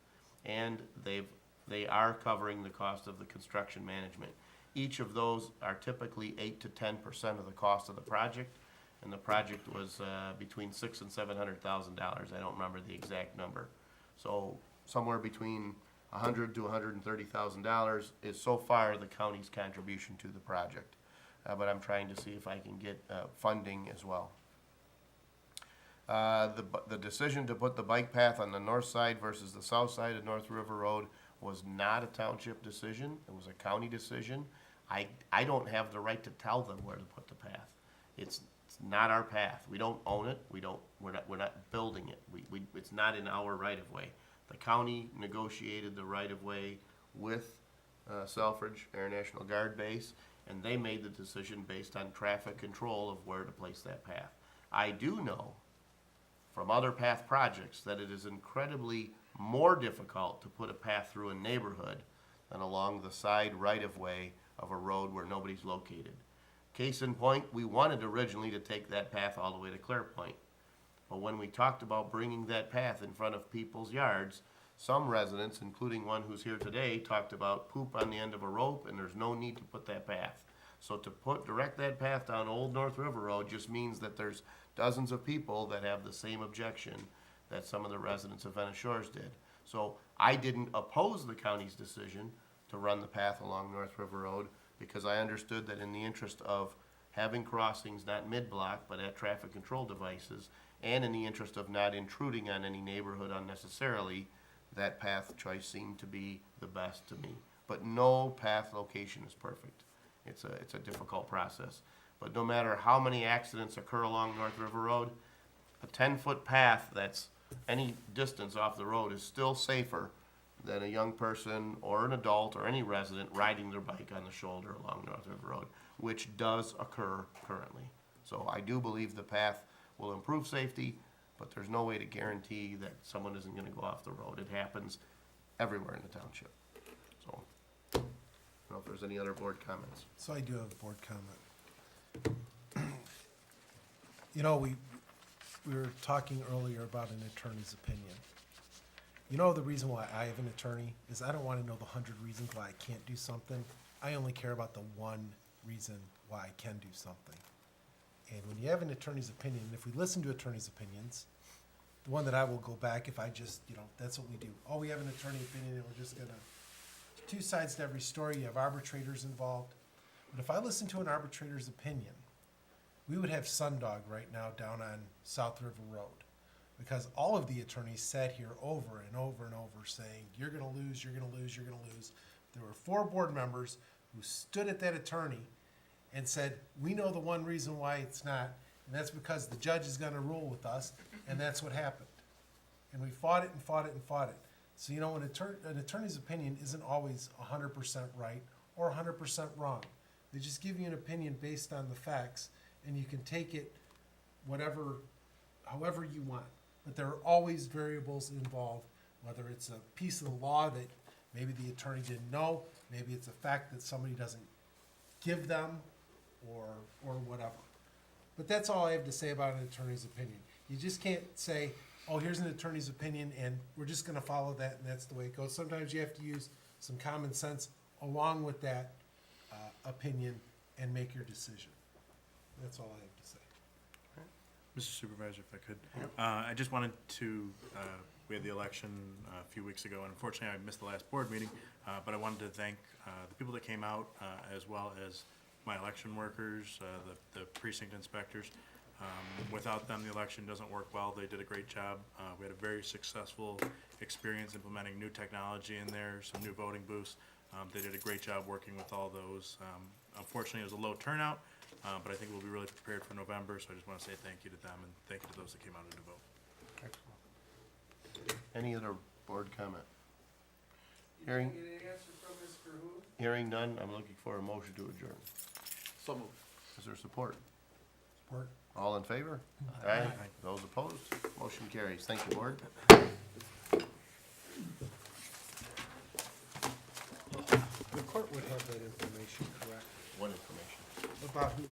and they are covering the cost of the construction management. Each of those are typically 8 to 10% of the cost of the project, and the project was between $600,000 and $700,000. I don't remember the exact number. So somewhere between $100,000 to $130,000 is so far the county's contribution to the project. But I'm trying to see if I can get funding as well. The decision to put the bike path on the north side versus the south side of North River Road was not a township decision. It was a county decision. I don't have the right to tell them where to put the path. It's not our path. We don't own it. We're not building it. It's not in our right of way. The county negotiated the right of way with Selfridge Air National Guard Base, and they made the decision based on traffic control of where to place that path. I do know from other path projects that it is incredibly more difficult to put a path through a neighborhood than along the side right-of-way of a road where nobody's located. Case in point, we wanted originally to take that path all the way to Clare Point. But when we talked about bringing that path in front of people's yards, some residents, including one who's here today, talked about poop on the end of a rope and there's no need to put that path. So to direct that path down Old North River Road just means that there's dozens of people that have the same objection that some of the residents of Venice Shores did. So I didn't oppose the county's decision to run the path along North River Road because I understood that in the interest of having crossings not mid-block but at traffic control devices, and in the interest of not intruding on any neighborhood unnecessarily, that path choice seemed to be the best to me. But no path location is perfect. It's a difficult process. But no matter how many accidents occur along North River Road, a 10-foot path that's any distance off the road is still safer than a young person or an adult or any resident riding their bike on the shoulder along North River Road, which does occur currently. So I do believe the path will improve safety, but there's no way to guarantee that someone isn't going to go off the road. It happens everywhere in the township. So I don't know if there's any other board comments. So I do have a board comment. You know, we were talking earlier about an attorney's opinion. You know, the reason why I have an attorney is I don't want to know the 100 reasons why I can't do something. I only care about the one reason why I can do something. And when you have an attorney's opinion, if we listen to attorney's opinions, the one that I will go back if I just, that's what we do. Oh, we have an attorney opinion and we're just gonna, two sides to every story. You have arbitrators involved. But if I listen to an arbitrator's opinion, we would have Sundog right now down on South River Road. Because all of the attorneys sat here over and over and over saying, you're gonna lose, you're gonna lose, you're gonna lose. There were 4 board members who stood at that attorney and said, we know the one reason why it's not, and that's because the judge is gonna rule with us, and that's what happened. And we fought it and fought it and fought it. So, an attorney's opinion isn't always 100% right or 100% wrong. They just give you an opinion based on the facts, and you can take it however you want. But there are always variables involved, whether it's a piece of the law that maybe the attorney didn't know, maybe it's a fact that somebody doesn't give them, or whatever. But that's all I have to say about an attorney's opinion. You just can't say, oh, here's an attorney's opinion, and we're just gonna follow that, and that's the way it goes. Sometimes you have to use some common sense along with that opinion and make your decision. That's all I have to say. Mr. Supervisor, if I could, I just wanted to, we had the election a few weeks ago, and unfortunately I missed the last board meeting, but I wanted to thank the people that came out, as well as my election workers, the precinct inspectors. Without them, the election doesn't work well. They did a great job. We had a very successful experience implementing new technology in there, some new voting booths. They did a great job working with all those. Unfortunately, it was a low turnout, but I think we'll be really prepared for November, so I just want to say thank you to them and thank you to those that came out to vote. Excellent. Any other board comment? Hearing none, I'm looking for a motion to adjourn. So moved. Is there support? Support. All in favor? Aye. Those opposed? Motion carries. Thank you, board. The court would have that information, correct? What information? About who